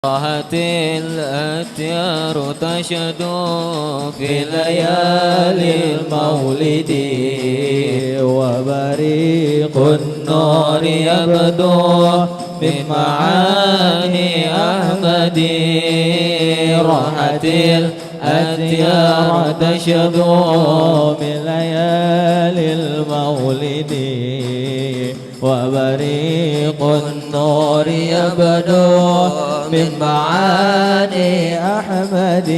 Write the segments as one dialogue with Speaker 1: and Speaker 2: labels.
Speaker 1: راحت الأتيار تشهد في ليالي المولد وبريق النور يبدو من معاني أحمد راحت الأتيار تشهد من ليالي المولد وبريق النور يبدو من معاني أحمد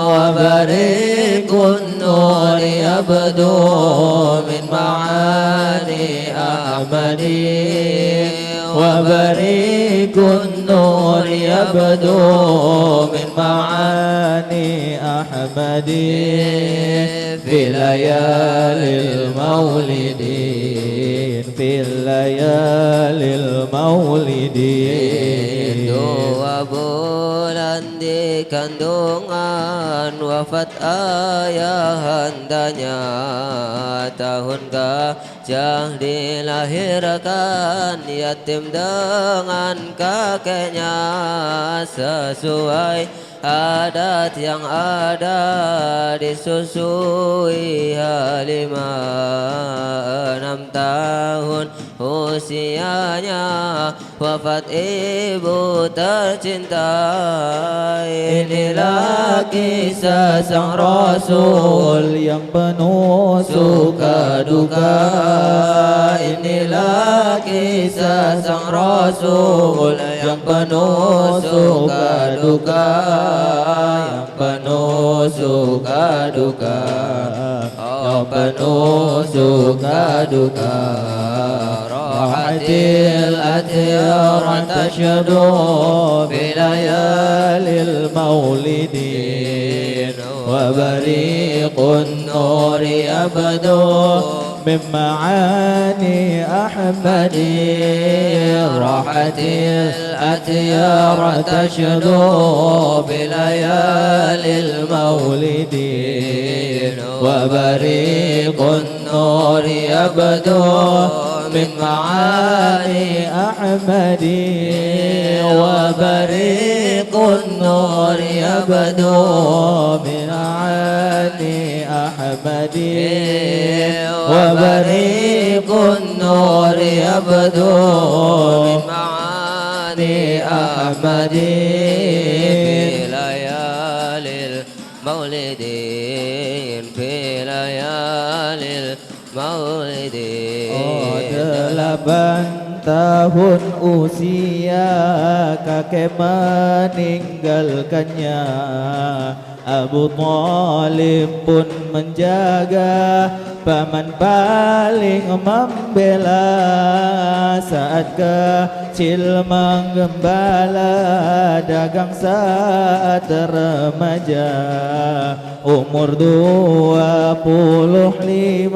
Speaker 1: وبريق النور يبدو من معاني أحمد وبريق النور يبدو من معاني أحمد في ليالي المولد في الليالي المولد
Speaker 2: dua bulan di kandungan wafat ayahandanya tahun gajah dilahirkan yatim dengan kakeknya sesuai adat yang ada disusui Halimah 6 tahun usianya wafat ibu tercinta. Inilah kisah sang Rasul
Speaker 1: yang penuh suka duka.
Speaker 2: Inilah kisah sang Rasul yang penuh suka duka, yang penuh suka duka, yang penuh suka duka. Rahatil atyar tashadu fi layalil maulidin wa bariqun nuri abdu من معاني أحمد راحت الأتيار تشدو بليالي المولد وبريق النور يبدو من معاني أحمد وبريق النور يبدو من معاني أحمد وبريق النور يبدو من معاني أحمد في ليالي المولدين في ليالي المولدين
Speaker 1: 8 tahun usia kakek meninggalkannya. Abu Thalib pun menjaga, paman paling membela. Saat kecil menggembala, dagang saat remaja. Umur 25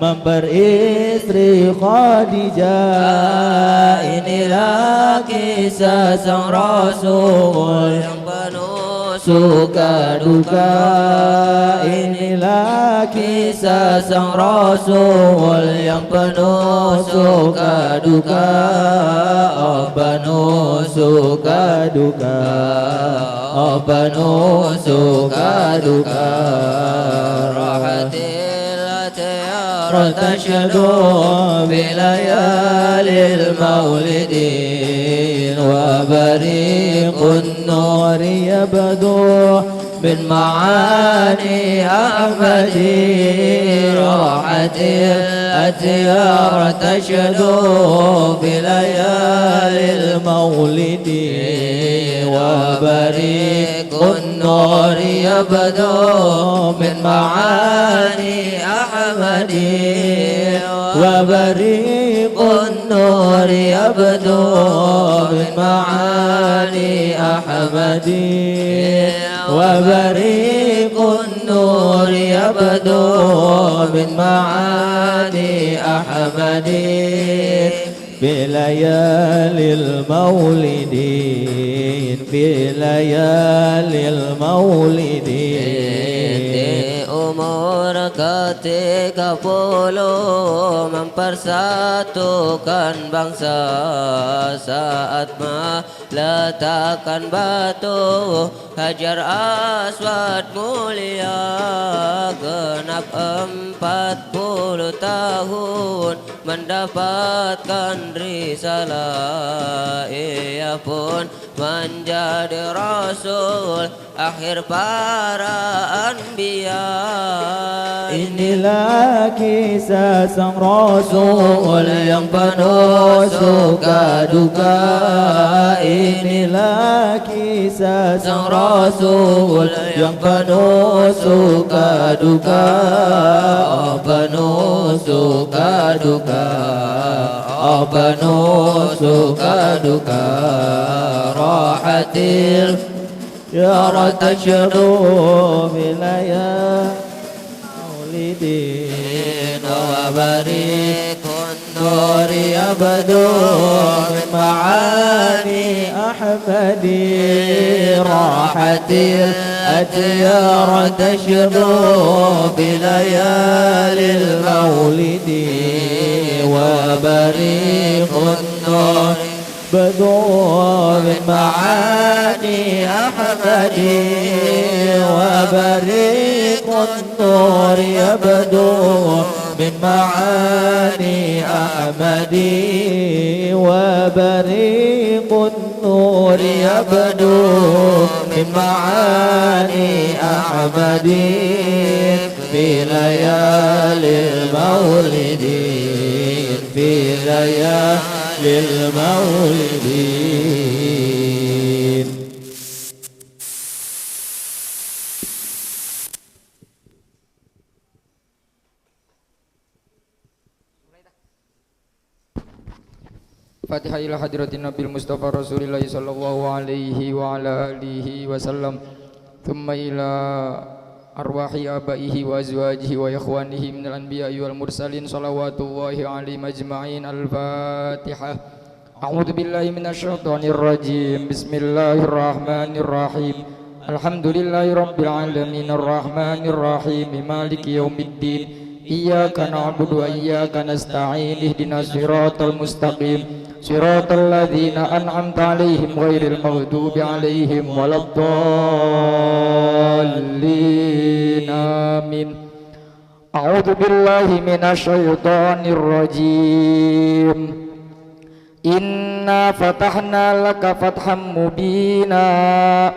Speaker 1: memperistri Khadijah. Inilah kisah sang Rasul yang penuh suka duka. Inilah kisah sang Rasul yang penuh suka duka, oh penuh suka duka, oh penuh suka duka. Rahatil atyar tashadu bilayali al-maulidin wa bariqun nur yabdu من معاني أحمد راحت الأتيار تشدو بليالي المولد وبريق النور يبدو من معاني أحمد وبريق النور يبدو من معاني أحمد وبريق النور يبدو من معاني أحمد بليالي المولدين في ليالي المولدين
Speaker 2: umur ketika puluh mempersatukan bangsa saat meletakkan batu Hajar Aswad mulia genap 40 tahun mendapatkan risalah ia pun menjadi rasul akhir para anbiya.
Speaker 1: Inilah kisah sang Rasul yang penuh suka duka. Inilah kisah sang Rasul yang penuh suka duka. Oh, penuh suka duka. Oh, penuh suka duka. Rahatil ya ratashadu bilaya maulidin wa barikun nuri abadu min ma'ani ahmadi rahatil atyar tashadu bilayalil maulidi wa barikun nuri بدو من معاني أحمدي وبريق النور يبدو من معاني أحمدي وبريق النور يبدو من معاني أحمدي في ليالي المولد في ليالي للمولدين.
Speaker 3: Fatihah ila hadratin Nabil Mustafa Rasulillah sallallahu alaihi wa ala alihi wasallam. Thumma ila arwahi abaihi wa azwajihi wa ikhwanihi minal anbiya'i wal mursalin salawatullahi alaihim ajma'in. Al-Fatihah. A'udzu billahi minasy syaithanir rajim. Bismillahirrahmanirrahim. Alhamdulillahi rabbil alamin arrahmanir rahim maliki yaumiddin. Iyyaka na'budu wa iyyaka nasta'in ihdinas siratal mustaqim siratal ladzina an'amta 'alaihim ghairil maghdubi 'alaihim waladdallin. Amin. A'udzu billahi minasy syaithanir rajim. Inna fatahna laka fatham mubina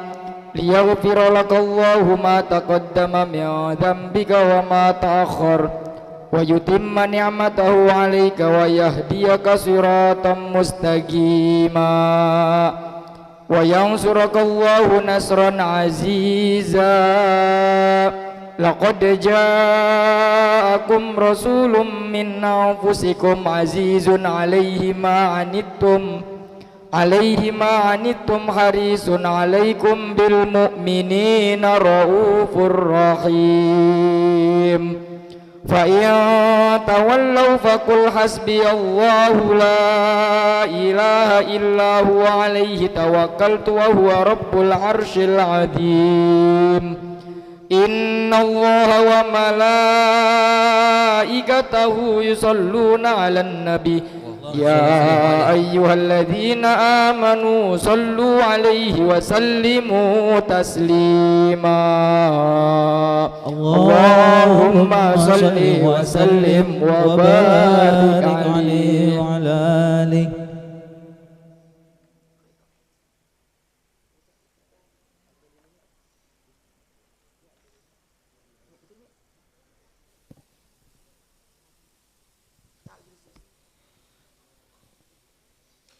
Speaker 3: liyaghfira lakallahu ma taqaddama min dhanbika wa ma ta'akhkhar wa yutimma ni'matahu 'alaika wa yahdiyaka siratan mustaqima wa yansurakallahu nasran 'aziza. Laqad ja'akum rasulun min anfusikum 'azizun 'alaihi ma 'anittum harisun 'alaikum bil mu'minina raufur rahim. Fa in tawallaw faqul hasbiyallahu la ilaha illa huwa 'alaihi tawakkaltu wa huwa rabbul 'arsyil 'azim. Innallaha wa malaikatahu yusalluna 'alan nabi ya ayyuhalladzina amanu sallu 'alaihi wa sallimu taslima. Allahumma salli wa sallim wa barik 'alaihi wa ala alihi.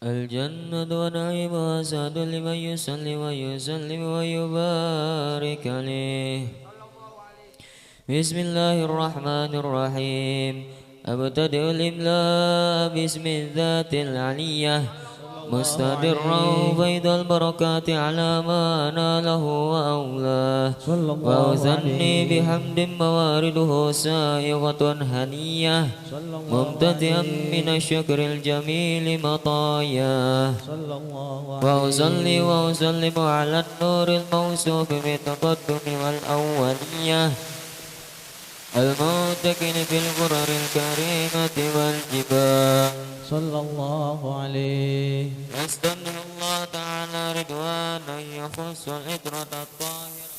Speaker 2: الجنة ونعيمها سعد لمن يصلي ويسلم ويبارك عليه. بسم الله الرحمن الرحيم. أبتدئ الإملاء باسم الذات العلية مستمرا فيض البركات على ما ناله وأولاه وأثني بحمد موارده سائغة هنية ممتدئا من الشكر الجميل مطاياه وأصلي وأسلم على النور الموصوف بالتقدم والأولية المتكئين في الغرر الكريمة والجبال
Speaker 1: صلى الله عليه.
Speaker 2: يستمنه الله تعالى رضوانا يخص الإطرة الطاهرة.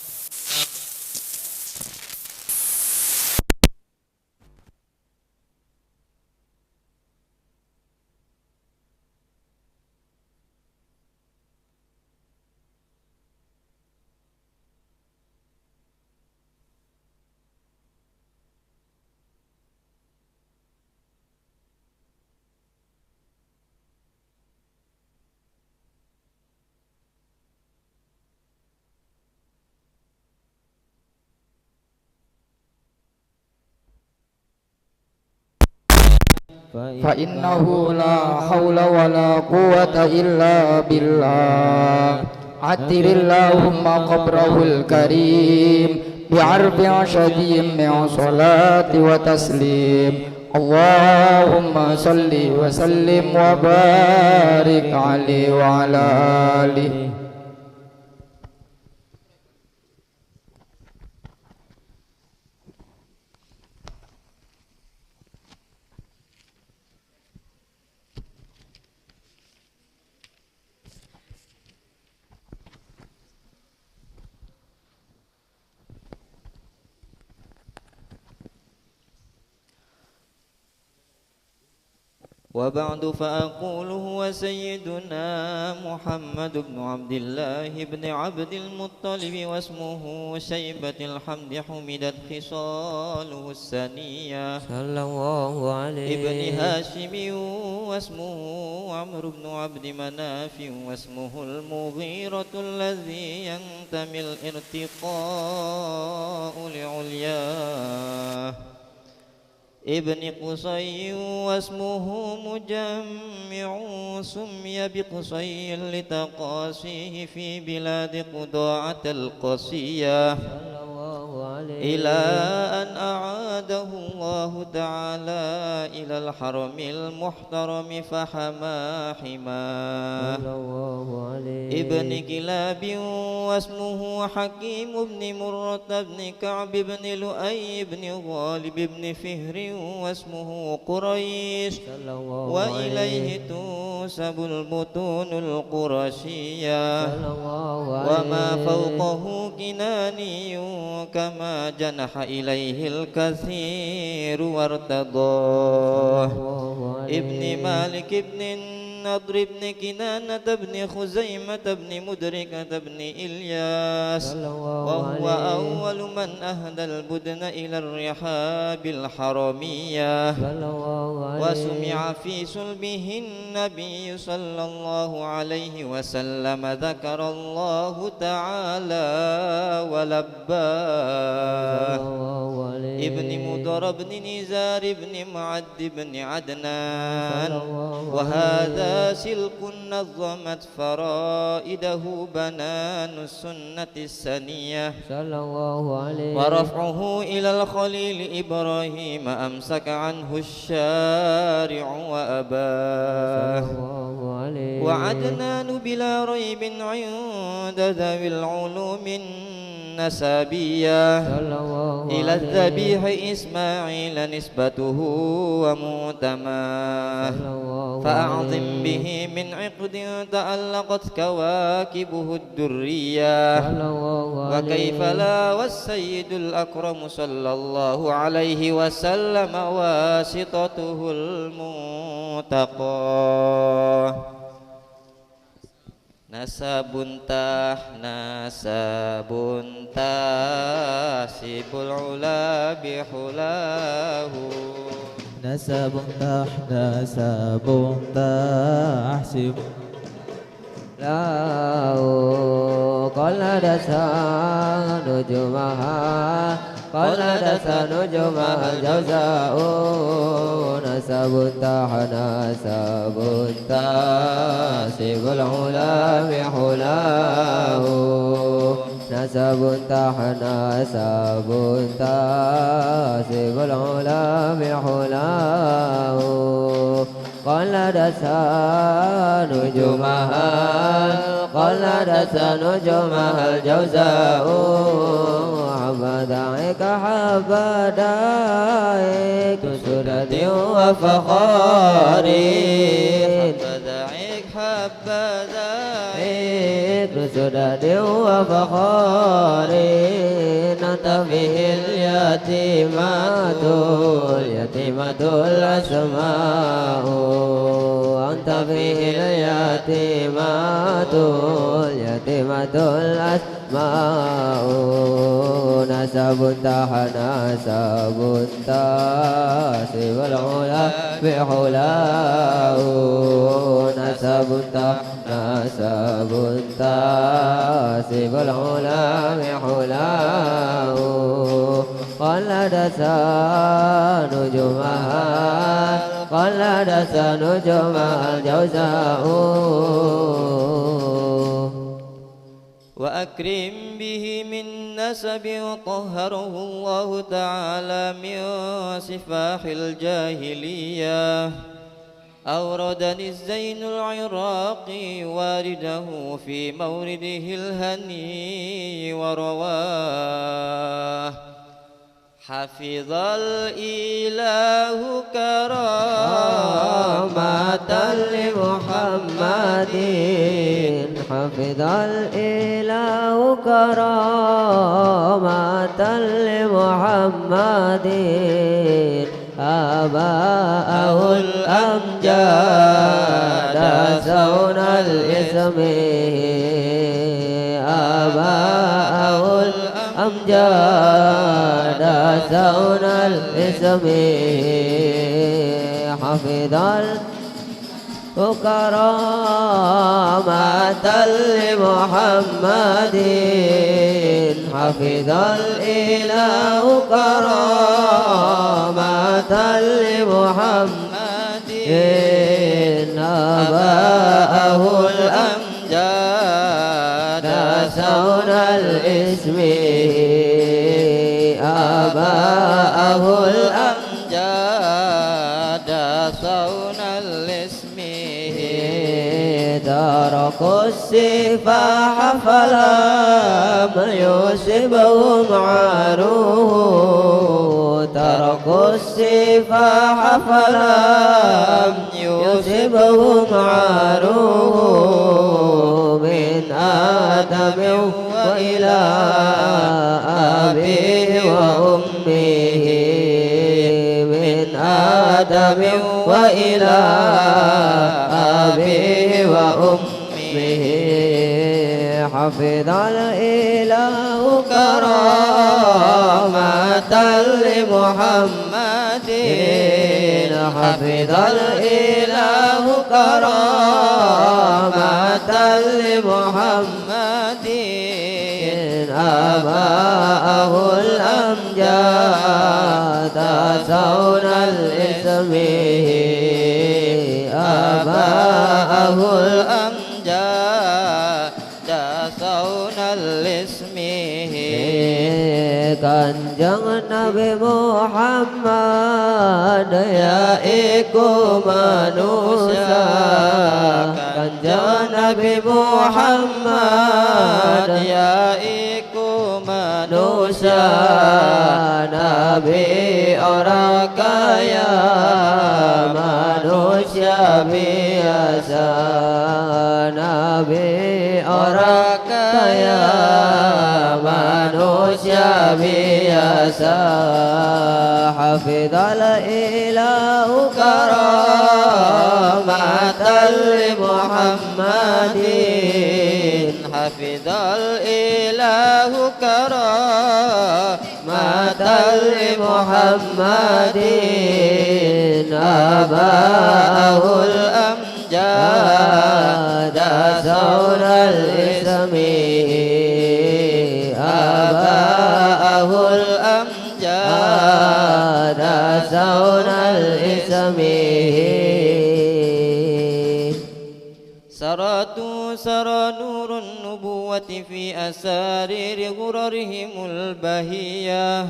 Speaker 3: فإنه لا حول ولا قوة إلا بالله. عطر اللهم قبره الكريم بعرف شديد من صلاة وتسليم. اللهم صل وسلم وبارك عليه وعلى آله.
Speaker 2: وبعد فأقول هو سيدنا محمد بن عبد الله بن عبد المطلب واسمه شيبة الحمد حمدت خصاله السنية
Speaker 1: صلى الله عليه.
Speaker 2: ابن هاشم واسمه عمرو بن عبد مناف واسمه المغيرة الذي ينتمي الارتقاء لعلياه ابن قصي واسمه مجمع سمي بقصي لتقاسيه في بلاد قضاعة القصية إلى أن أعاده الله تعالى إلى الحرم المحترم فحما حماه ابن كلاب واسمه حكيم بن مرة بن كعب بن لؤي بن غالب بن فهر واسمه قريش وإليه تنسب البطون القرشية وما فوقه كناني كما جنح إليه الكثير وارتضاه ابن مالك بن النضر بن كنانة بن خزيمة بن مدركة بن إلياس وهو أول من أهدى البدن إلى الرحاب الحرمية وسمع في صلبه النبي صلى الله عليه وسلم ذكر الله تعالى ولباه ابن مضر بن نزار بن معد بن عدنان وهذا سلك نظمت فرائده بنان السنة السنية ورفعه إلى الخليل إبراهيم أمسك عنه الشارع وأباه وعدنان بلا ريب عند ذوي العلوم النسابية إلى الذبيح إسماعيل نسبته ومؤتماه فأعظم به من عقد تألقت كواكبه الدرية وكيف لا والسيد الأكرم صلى الله عليه وسلم واسطته المنتقى نسب تحسب العلا بحلاه
Speaker 1: نسب تحسب
Speaker 4: له قلدت نجومها الجوزاء نسب تحسب العلا بحلاه نسب تحسب العلا بحلاه قلدت نجومها قلدت نجومها الجوزاء حبذاك حبذاك سدد وفخار
Speaker 2: حبذاك حبذاك
Speaker 4: سدد وفخار أنت به اليتيمة الأسماء أنت به اليتيمة الأسماء نسب تحنسب تاسب العلا بحلاه نسب تحنسب تاسب العلا بحلاه قلدت نجومها الجوزاء
Speaker 2: وأكرم به من نسب طهره الله تعالى من سفاح الجاهلية أوردني الزين العراقي وارده في مورده الهني ورواه حفظ الإله كرامة
Speaker 4: لمحمد حفظ الإله كرامة لمحمد آباءه الأمجاد سون الإسم آباءه الأمجاد سون الإسم حفظ كرامة لمحمد حفظ الإله كرامة لمحمد آباءه الأمجاد سون الإسم آباءه الأمجاد
Speaker 2: صون الاسم
Speaker 4: تركوا السفاح فلم يصبهم عروه تركوا السفاح فلم يصبهم عروه من آدم وإلى أبيه وأمه من آدم وإلى أبيه وأمه حفظ الإله كرامة لمحمد حفظ الإله كرامة لمحمد آباءه الأمجاد سون الإسم آباءه
Speaker 2: الأمجاد صون الاسم
Speaker 4: Kanjeng Nabi Muhammad yaiku manusia Kanjeng Nabi Muhammad
Speaker 2: yaiku
Speaker 4: manusia Nabi orang kaya manusia biasa Nabi orang kaya manusia biasa hafidhal ilahu karamatan li Muhammadin hafidhal ilahu karamatan li Muhammadin abahul amjad saural ismi abahul amjad saural ismi
Speaker 2: سرى نور النبوة في أسارير غررهم البهية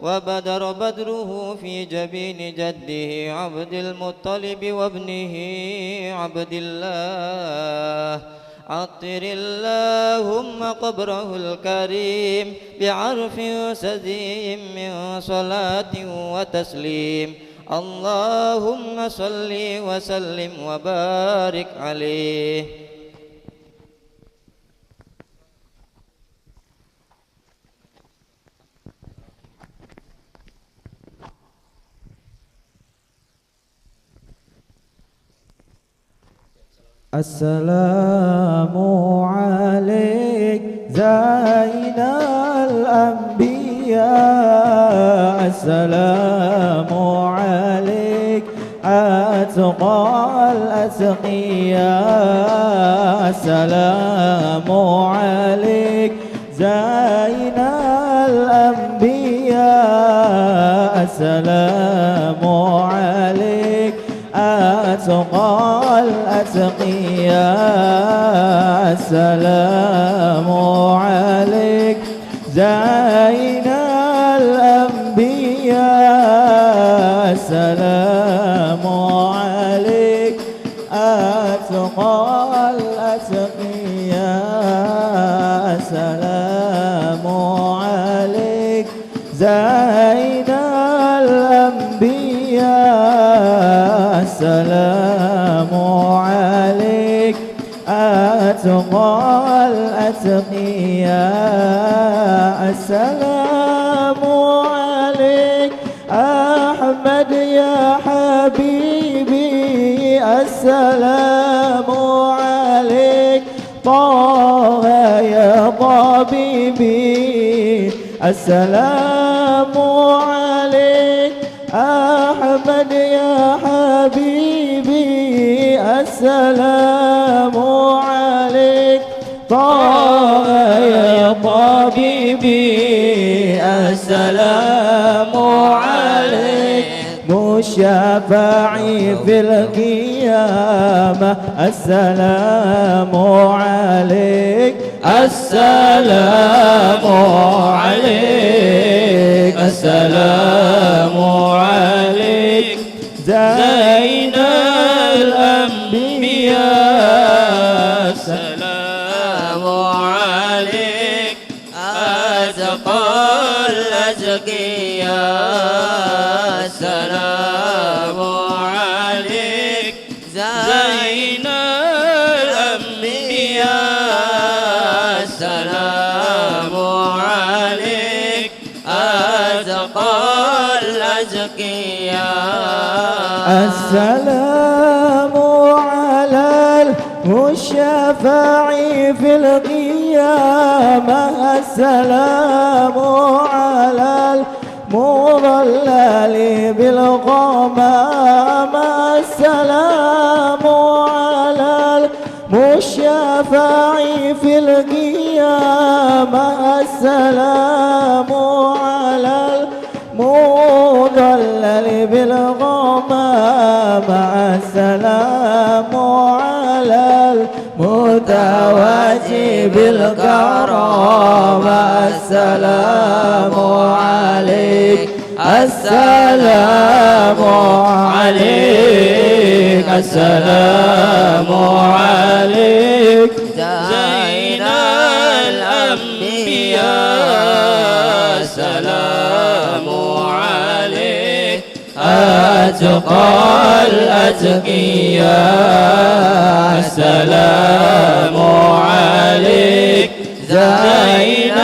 Speaker 2: وبدر بدره في جبين جده عبد المطلب وابنه عبد الله عطر اللهم قبره الكريم بعرف سديم من صلاة وتسليم اللهم صل وسلم وبارك عليه.
Speaker 1: السلام عليك زين الأنبياء السلام عليك أتقى الأتقياء السلام عليك زين الأنبياء السلام عليك أتقى الأتقياء السلام عليك زين الأنبياء السلام عليك أتقى الأتقياء السلام عليك زين الأنبياء السلام عليك أتقى الأتقياء السلام عليك أحمد يا حبيبي السلام عليك طه يا طبيبي السلام عليك أحمد يا حبيبي السلام عليك طه يا طبيبي السلام عليك مشفعي في القيامة السلام عليك السلام عليك السلام عليك زين الأنبياء السلام عليك أتقى الأتقياء السلام عليك زين الأنبياء السلام عليك أتقى الأتقياء السلام على المشفع في القيامة السلام على المضلل بالغمامة السلام على المشفع في القيامة السلام على المضلل بالغمامة السلام على المتواجي بالكرامة السلام عليك السلام عليك السلام عليك زين الأنبياء السلام عليك أتقى الأتقياء السلام عليك زين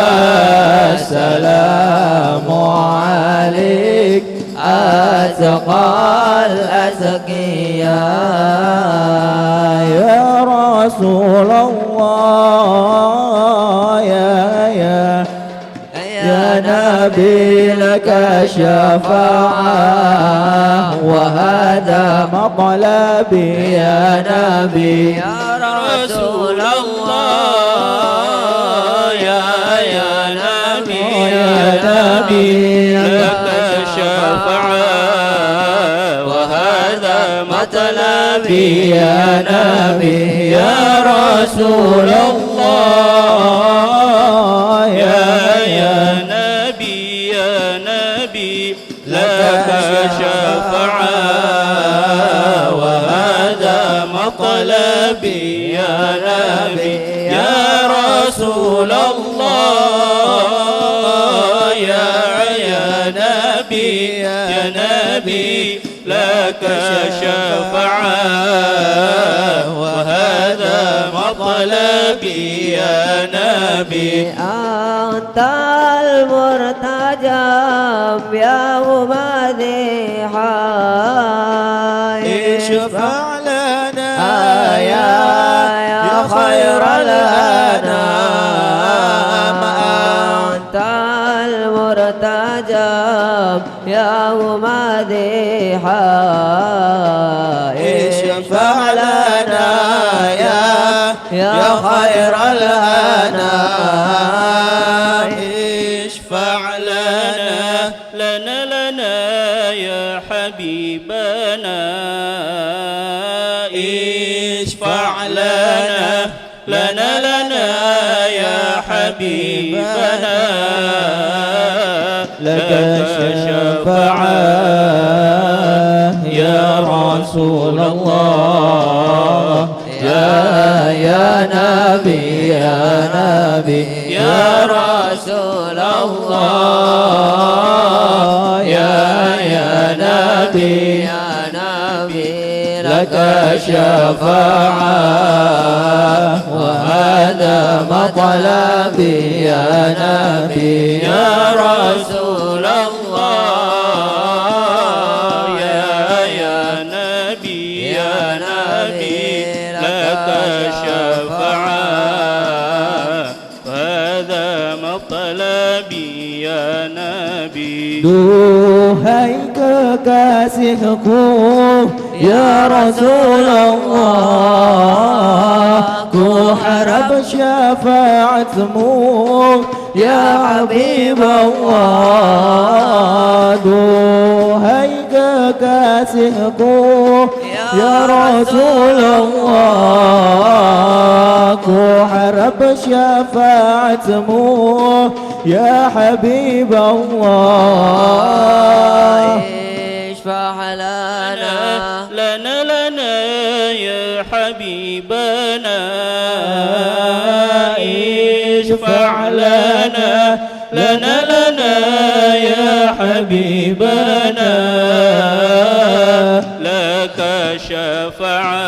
Speaker 1: الأنبياء السلام عليك أتقى الأتقياء يا رسول الله يا نبي لك شفاعة وهذا مطلبي يا نبي يا رسول الله يا نبي لك شفاعة وهذا مطلبي يا نبي يا رسول الله يا نبي لك شفاعة وهذا نبي يا نبي يا رسول الله يا نبي يا نبي لك شفاعة وهذا مطلبي يا نبي
Speaker 4: أنت المرتجى يوم ذبحا
Speaker 2: اشفع لنا
Speaker 4: يا خير الأنام أنت المرتجى يوم ذبحا
Speaker 2: اشفع لنا يا خير الأنام
Speaker 1: اشفع لنا يا حبيبنا اشفع لنا يا حبيبنا
Speaker 2: لك الشفاعة يا رسول الله يا نبي يا نبي يا رسول الله يا نبي لك الشفاعة وهذا مطلبي يا نبي يا رسول الله
Speaker 1: يا نبي لك شفاعة هذا مطلبي يا نبي
Speaker 2: Duhai kekasihku ya Rasulullah, ku harap syafaatmu ya Habibullah. Duhai kekasihku ya Rasulullah, ku harap syafaatmu ya Habibullah.
Speaker 4: اشفع
Speaker 1: لنا يا حبيبنا اشفع لنا يا حبيبنا لك شفاعة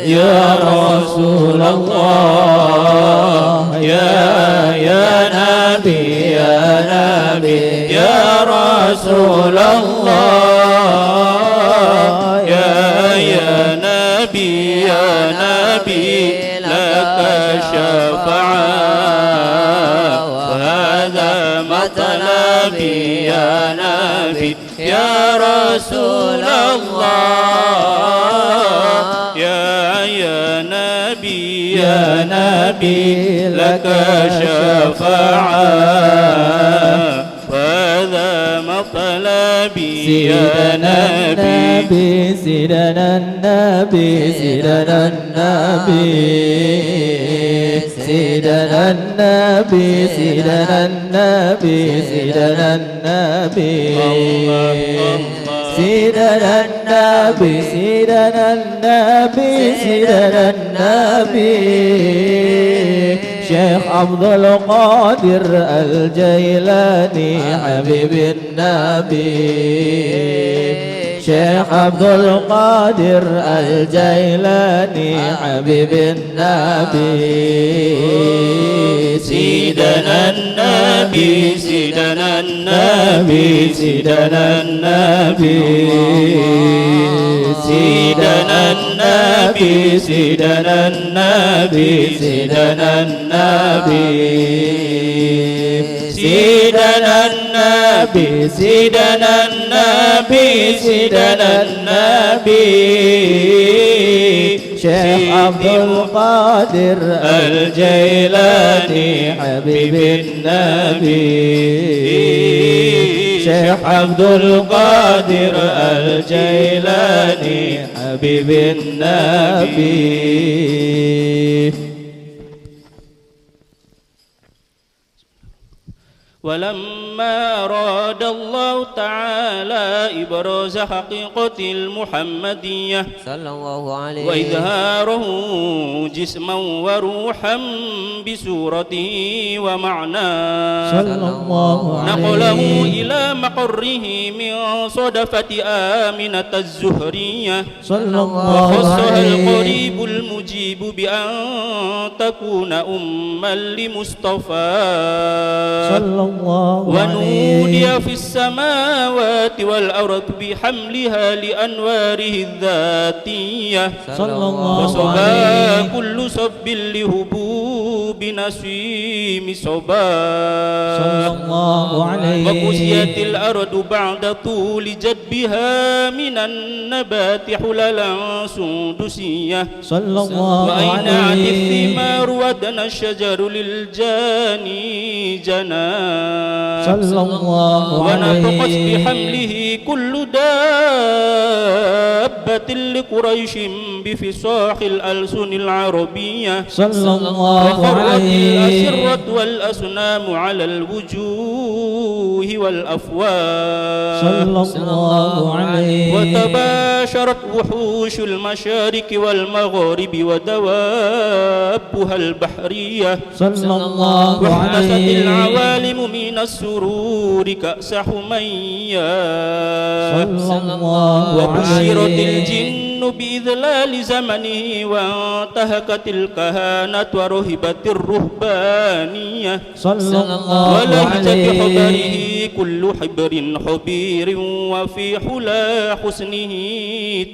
Speaker 2: يا رسول الله يا نبي يا نبي يا رسول الله
Speaker 1: يا نبي لك شفاعة وهذا مطلبي يا نبي يا رسول الله يا نبي لك شفاعة وهذا مطلبي يا نبي
Speaker 2: سيدنا النبي سيدنا النبي سيدنا النبي سيدنا النبي سيدنا النبي سيدنا النبي سيدنا النبي سيدنا النبي شيخ عبد القادر الجيلاني حبيب النبي شيخ عبد القادر الجيلاني حبيب النبي
Speaker 1: سيدنا النبي سيدنا النبي سيدنا النبي سيدنا النبي سيدنا النبي سيدنا النبي سيدنا النبي سيدنا النبي سيدنا النبي
Speaker 2: شيخ عبد القادر
Speaker 1: الجيلاني حبيب النبي شيخ عبد القادر الجيلاني حبيب النبي ولما أراد الله تعالى إبراز حقيقة المحمدية
Speaker 4: صلى الله عليه
Speaker 1: وإظهاره جسما وروحا بصورته ومعناه
Speaker 2: صلى الله عليه
Speaker 1: نقله إلى مقره من صدفة آمنة الزهرية
Speaker 2: صلى الله
Speaker 1: وخصها
Speaker 2: عليه
Speaker 1: القريب المجيب بأن تكون أما لمصطفى
Speaker 2: صلى الله
Speaker 1: ونودي
Speaker 2: عليه
Speaker 1: في السماوات والأرض بحملها لأنواره الذاتية
Speaker 2: صلى الله
Speaker 1: وصبا
Speaker 2: عليه
Speaker 1: كل صب لهبوب نسيم صبا
Speaker 2: صلى الله عليه
Speaker 1: وكسيت الأرض بعد طول جدبها من النبات حللا سندسية
Speaker 2: صلى الله
Speaker 1: وأينعت
Speaker 2: عليه
Speaker 1: الثمار ودنا الشجر للجاني جنان
Speaker 2: صلى الله
Speaker 1: ونطقت
Speaker 2: عليه
Speaker 1: بحمله كل دابة لقريش بفصاح الألسن العربية
Speaker 2: صلى الله
Speaker 1: وخرت
Speaker 2: عليه
Speaker 1: الأسرة والأصنام على الوجوه والأفواه
Speaker 2: صلى الله عليه
Speaker 1: وتباشرت وحوش المشارق والمغارب ودوابها البحرية
Speaker 2: صلى الله
Speaker 1: واحدثت
Speaker 2: عليه
Speaker 1: العوالم من السرور كأس حميا
Speaker 2: صلى الله
Speaker 1: وبشرت
Speaker 2: عليه
Speaker 1: الجن بإذلال زمنه وانتهكت الكهانة ورهبت الرهبانية
Speaker 2: صلى الله
Speaker 1: ولهجت
Speaker 2: عليه
Speaker 1: بحبره كل حبر حبير وفي حلا حسنه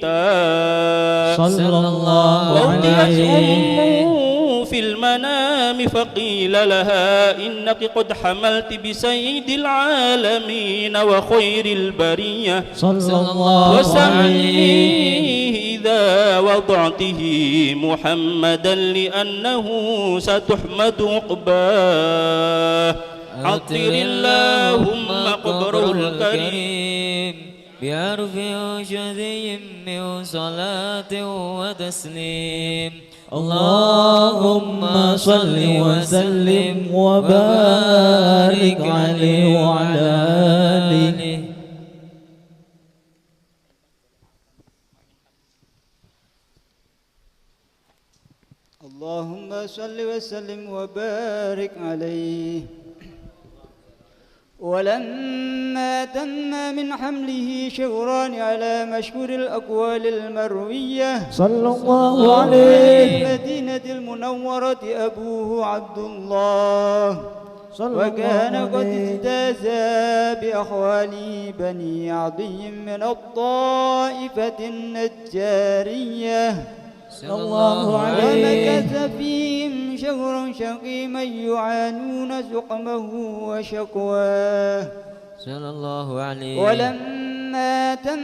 Speaker 1: تاج
Speaker 2: صلى الله
Speaker 1: وأوتيت
Speaker 2: عليه
Speaker 1: أمه في المنام فقيل لها إنك قد حملت بسيد العالمين وخير البرية
Speaker 2: صلى الله عليه
Speaker 1: وسميه إذا وضعته محمدا لأنه ستحمد عقباه عطر اللهم قبره الكريم
Speaker 5: بحرف شذي من صلاة وتسليم
Speaker 2: اللهم صل وسلم وبارك عليه وعلى آله
Speaker 6: اللهم صل وسلم وبارك عليه ولما تم من حمله شهران على مشهور الأقوال المروية
Speaker 2: صلى الله عليه
Speaker 6: المدينة المنورة أبوه عبد الله وكان قد اجتاز بأخواله بني عدي من الطائفة النجارية
Speaker 2: صلى الله عليه
Speaker 6: ومكث فيهم شهرا شقيما يعانون سقمه وشكواه
Speaker 5: صلى الله عليه
Speaker 6: ولما تم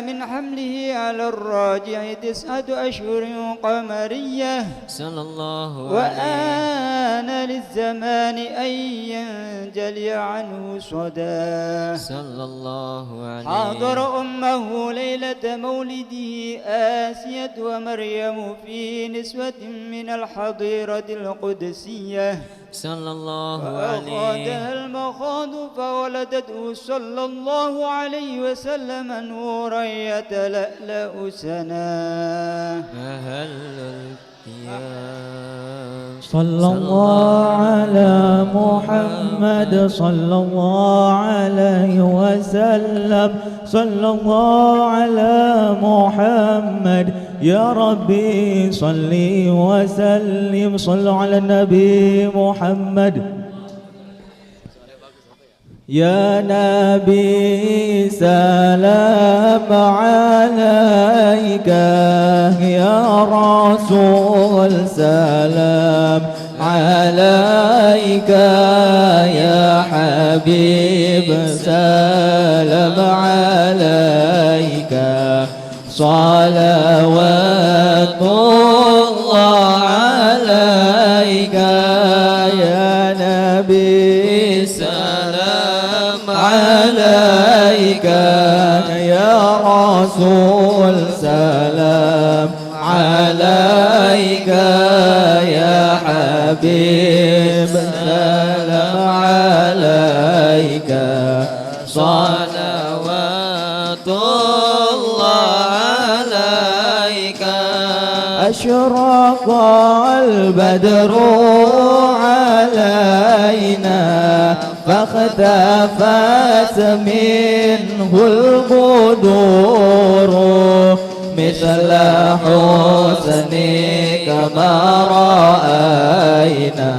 Speaker 6: من حمله على الراجع 9 أشهر قمرية
Speaker 5: صلى الله عليه
Speaker 6: وآن للزمان أن ينجلي عنه صداه
Speaker 5: صلى الله عليه
Speaker 6: حاضر أمه ليلة مولده آسية ومريم في نسوة من الحضيرة القدسية
Speaker 5: صلى الله
Speaker 6: فأخذها
Speaker 5: عليه
Speaker 6: المخاض فولدته صلى الله عليه وسلم نورا يتلألأ سناه
Speaker 5: أهل القيام
Speaker 2: صلى الله على محمد صلى الله عليه وسلم صلى الله على محمد يا ربي صلي وسلم صلوا على النبي محمد يا نبي سلام عليك يا رسول سلام عليك يا حبيب سلام عليك صلوات الله عليك يا نبي سلام عليك يا رسول سلام عليك يا حبيب سلام عليك عليك صلوات الله عليك أشرق البدر علينا فاختفت منه البدور مثل حسنك ما رأينا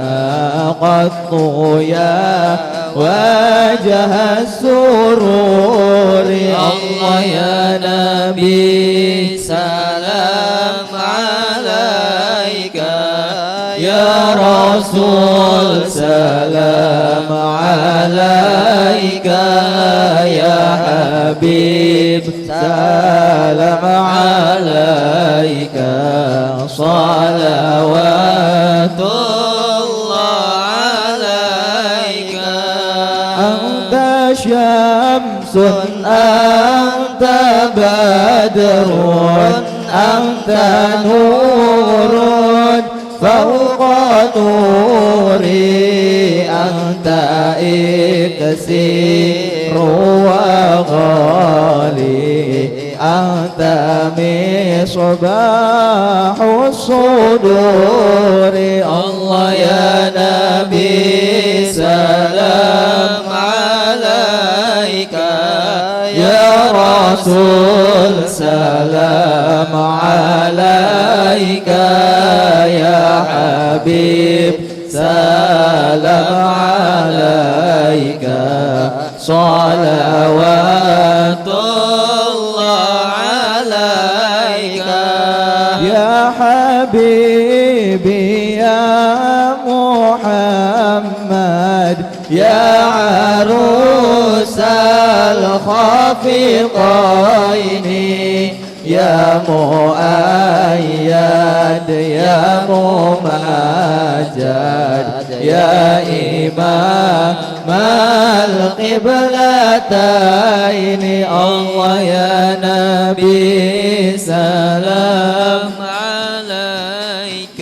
Speaker 2: قط يا وجه السرور الله يا نبي سلام عليك يا رسول سلام عليك يا حبيب سلام عليك صلوات الله عليك أنت شمس أنت بدر أنت نور فوق نوري أنت إكسير وغالي أنت مصباح الصدور الله يا نبي سلام عليك يا رسول سلام عليك يا حبيب سلام عليك صلوات الله عليك يا حبيبي يا محمد يا عروس الخافقين يا مؤيد يا ممجد يا إمام القبلتين الله يا نبي سلام عليك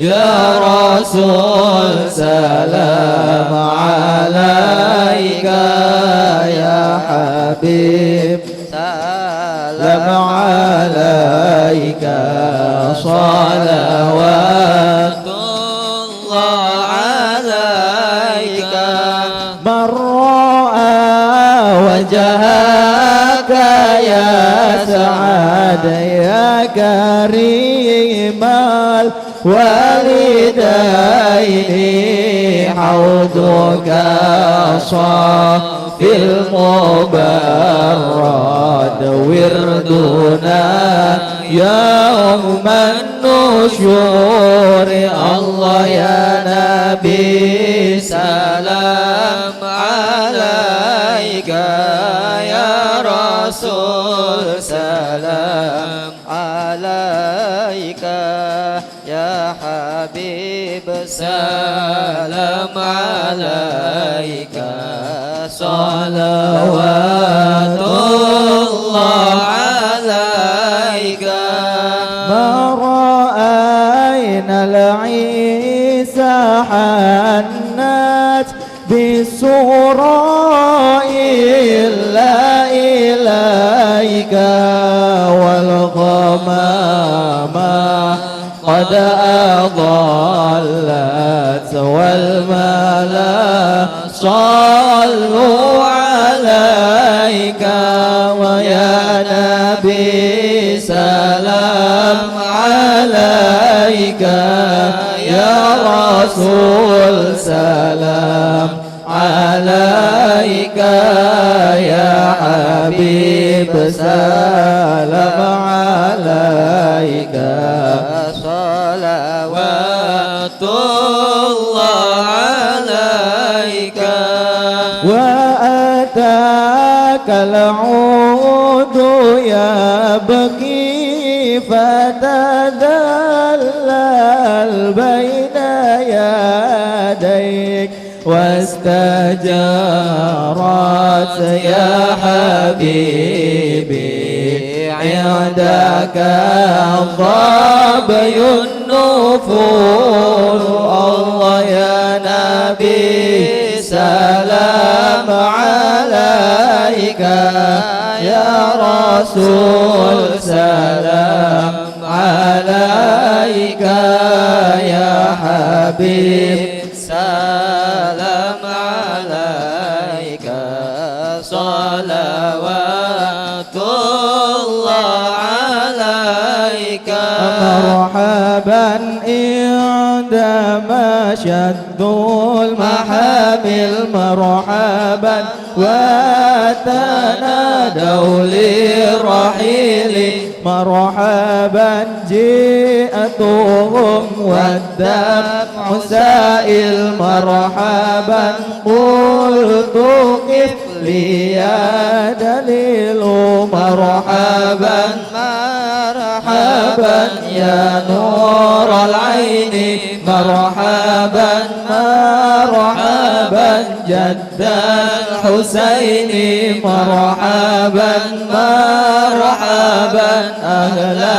Speaker 2: يا رسول سلام عليك يا حبيب سلام عليك صلوات الله عليك من رأى وجهك يا سعد يا كريم الوالدين حوضك صافي المبرد وردنا يوم النشور الله يا نبي سلام عليك يا رسول سلام عليك يا حبيب سلام عليك صلوات الله عليك ما رأينا العيسى حنت بالسراء إلا إليك والغمامة قد أضلت والملا صلوا عليك ويا نبي سلام عليك يا رسول سلام عليك يا حبيب سلام عليك صلوات الله عليك وأتاك العود يبكي فتذلل بين يديك واستجارت يا حبيبي عندك ظبي النفور الله يا نبي سلام عليك يا رسول سلام عليك يا حبيب سلام عليك صلوات الله عليك مرحبا عندما شدوا المحامل مرحبا وتنادوا للرحيل مرحبا جئتهم والدمع سائل مرحبا قلت قف لي يا دليل مرحبا مرحبا يا نور العين مرحبا مرحبا جد الحسين مرحبا مرحبا أهلا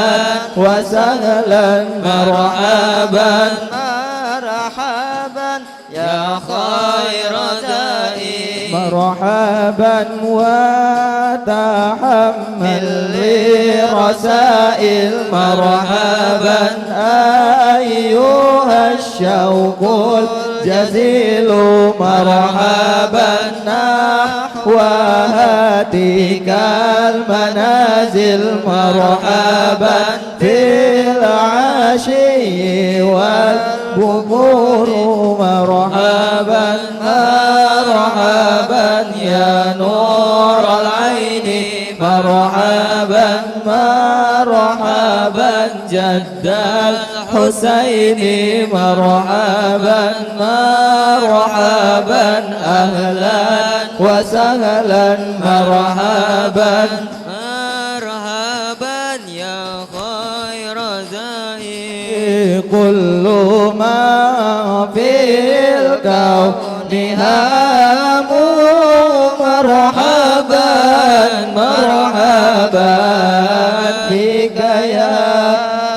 Speaker 2: وسهلا مرحبا مرحبا يا خير دائي مرحبا وتحمل لرسائل مرحبا أيها الشوق الجزيل مرحبا نحو هاتيك المنازل مرحبا في العشي والبكور مرحبا مرحبا يا نور العين مرحبا مرحبا جد الحسين مرحبا مرحبا أهلا وسهلا مرحبا مرحبا يا خير زائر كل ما في الكون هام مرحبا مرحبا بك يا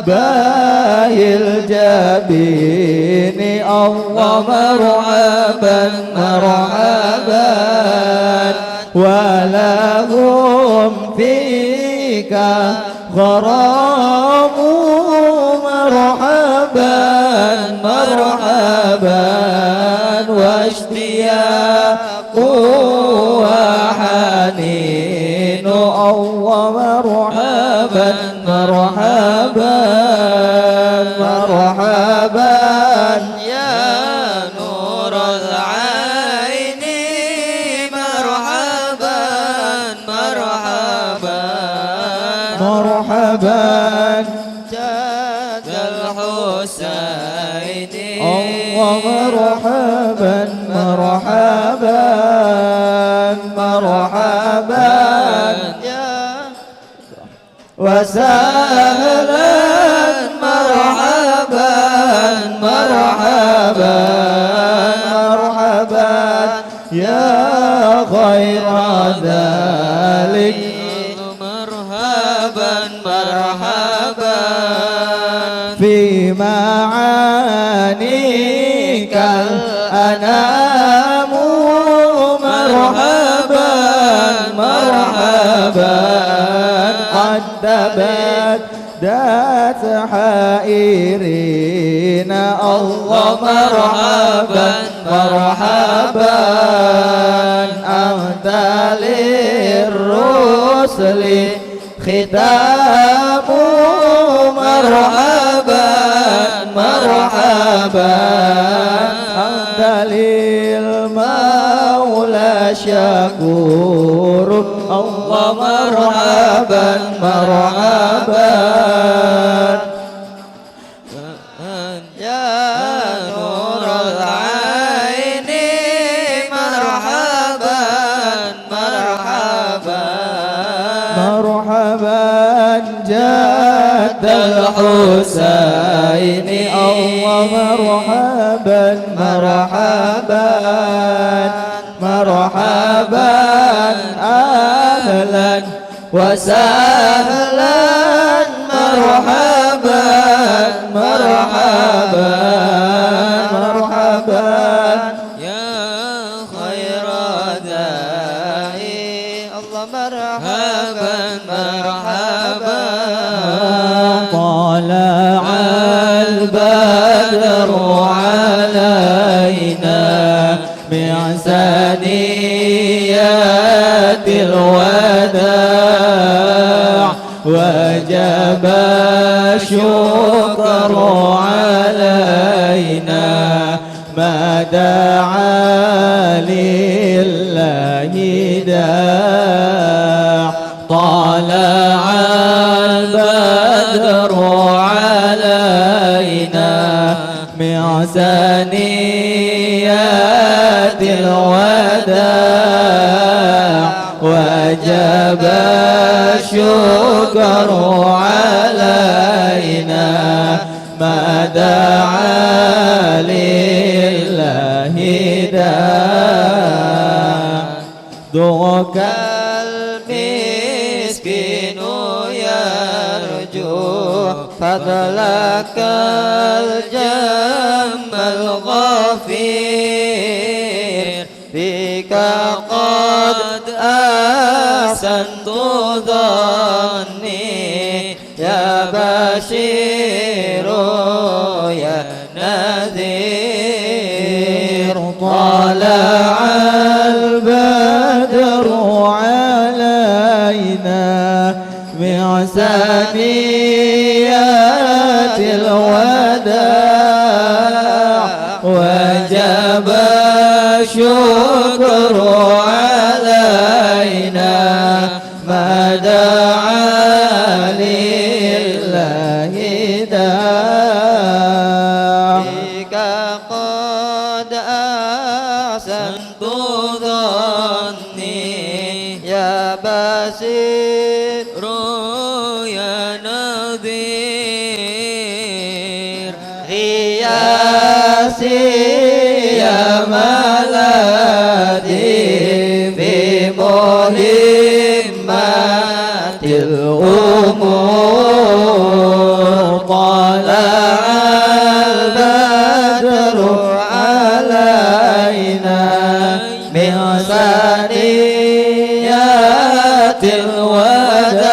Speaker 2: باهي الجبين الله مرحبا مرحبا ولهم فيك غرام مرحبا مرحبا واشتياق وحنين الله مرحبا مرحبا مرحبا يا نور العين مرحبا مرحبا مرحبا جد الحسين الله مرحبا مرحبا مرحبا يا وسهلا مرحبا مرحبا مرحبا يا خير ذلك مرحبا مرحبا في معانيك الأنام مرحبا مرحبا عدبت ذات حائرين الله مرحبا مرحبا أنت للرسل ختام مرحبا مرحبا أنت للمولى شكور الله مرحبا مرحبا يا نور العين مرحبا مرحبا مرحبا جد الحسين الله مرحبا مرحبا مرحبا أهلا وسهلا مرحبا مرحبا مرحبا يا مرحبا
Speaker 4: طلع البدر علينا من ثنيات الوداع وجب الشكر علينا ما دعا لله داع طلع البدر علينا من ثنيات الوداع وجب الشكر علينا ما دعا لله داع ذوق المسكين يرجو فضلك الجم الغفير بك قد أحسنت ظني يا بشير يا نذير طلع البدر علينا من ثنيات الوداع وجب الشكر علينا ما دعا لله داع بك قد أحسنت ظني يا بصير يا نذير غياثي يا ملاذي في مهمات الأمور طلع البدر علينا من ثنيات الوداع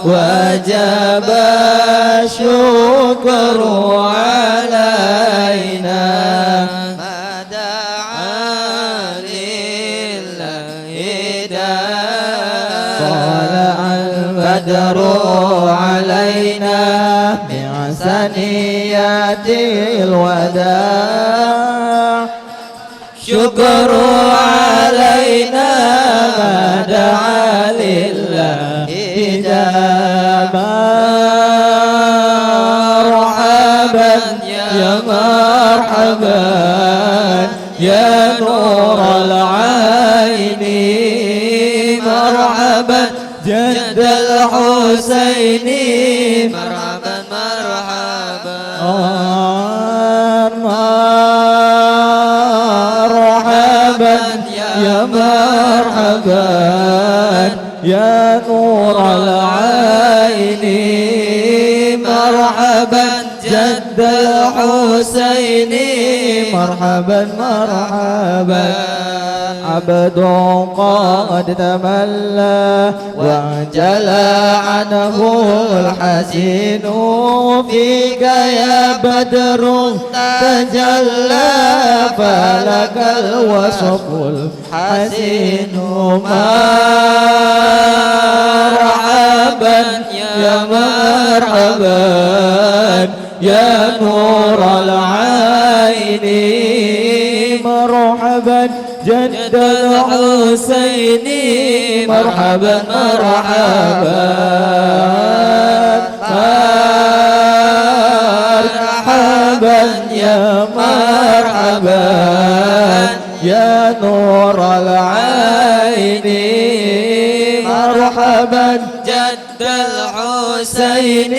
Speaker 4: وجب الشكر علينا ما دعا لله داع طلع البدر علينا من ثنيات الوداع شكر علينا ما دعا لله إجابة مرحبا يا مرحبا يا نور العين مرحبا جد الحسين مرحبا مرحبا مرحبا يا مرحبا يا نور العين مرحبا جد الحسين مرحبا مرحبا عبد قد تملى وانجلى عنه الحزين فيك يا بدر تجلى فلك الوصف الحسين مرحبا يا مرحبا يا نور العين مرحبا جد الحسين مرحبا مرحبا مرحبا يا مرحبا يا نور العين مرحبا جد الحسين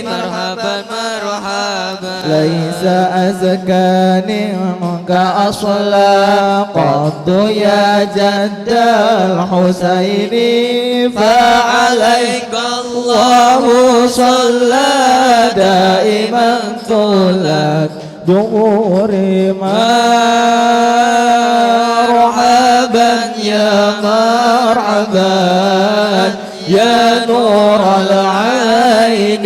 Speaker 4: مرحبا مرحبا ليس أزكى منك أصلا قد يا جد الحسين فعليك الله صلى دائما طول الدهور مرحبا يا مرحبا نور العين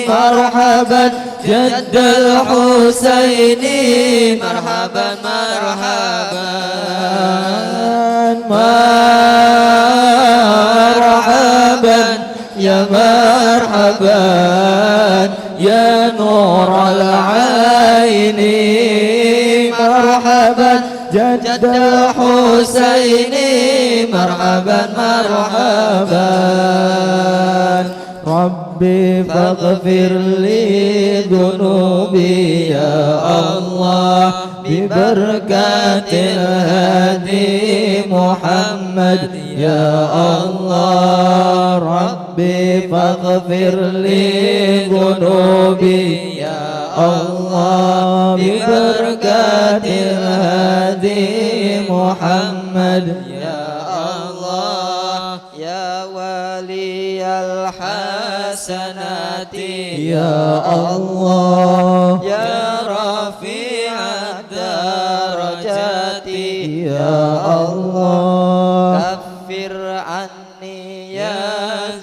Speaker 4: مرحبا جد الحسين
Speaker 5: مرحبا مرحبا
Speaker 4: مرحبا يا مرحبا يا نور العين مرحبا جد الحسين مرحبا مرحبا ربي فاغفر لي ذنوبي يا الله ببركة الهادي محمد يا الله ربي فاغفر لي ذنوبي يا الله ببركة الهادي محمد
Speaker 2: يا الله يا ولي الحسنات
Speaker 4: يا الله
Speaker 2: يا رفيع الدرجات
Speaker 4: يا الله
Speaker 2: كفر عني يا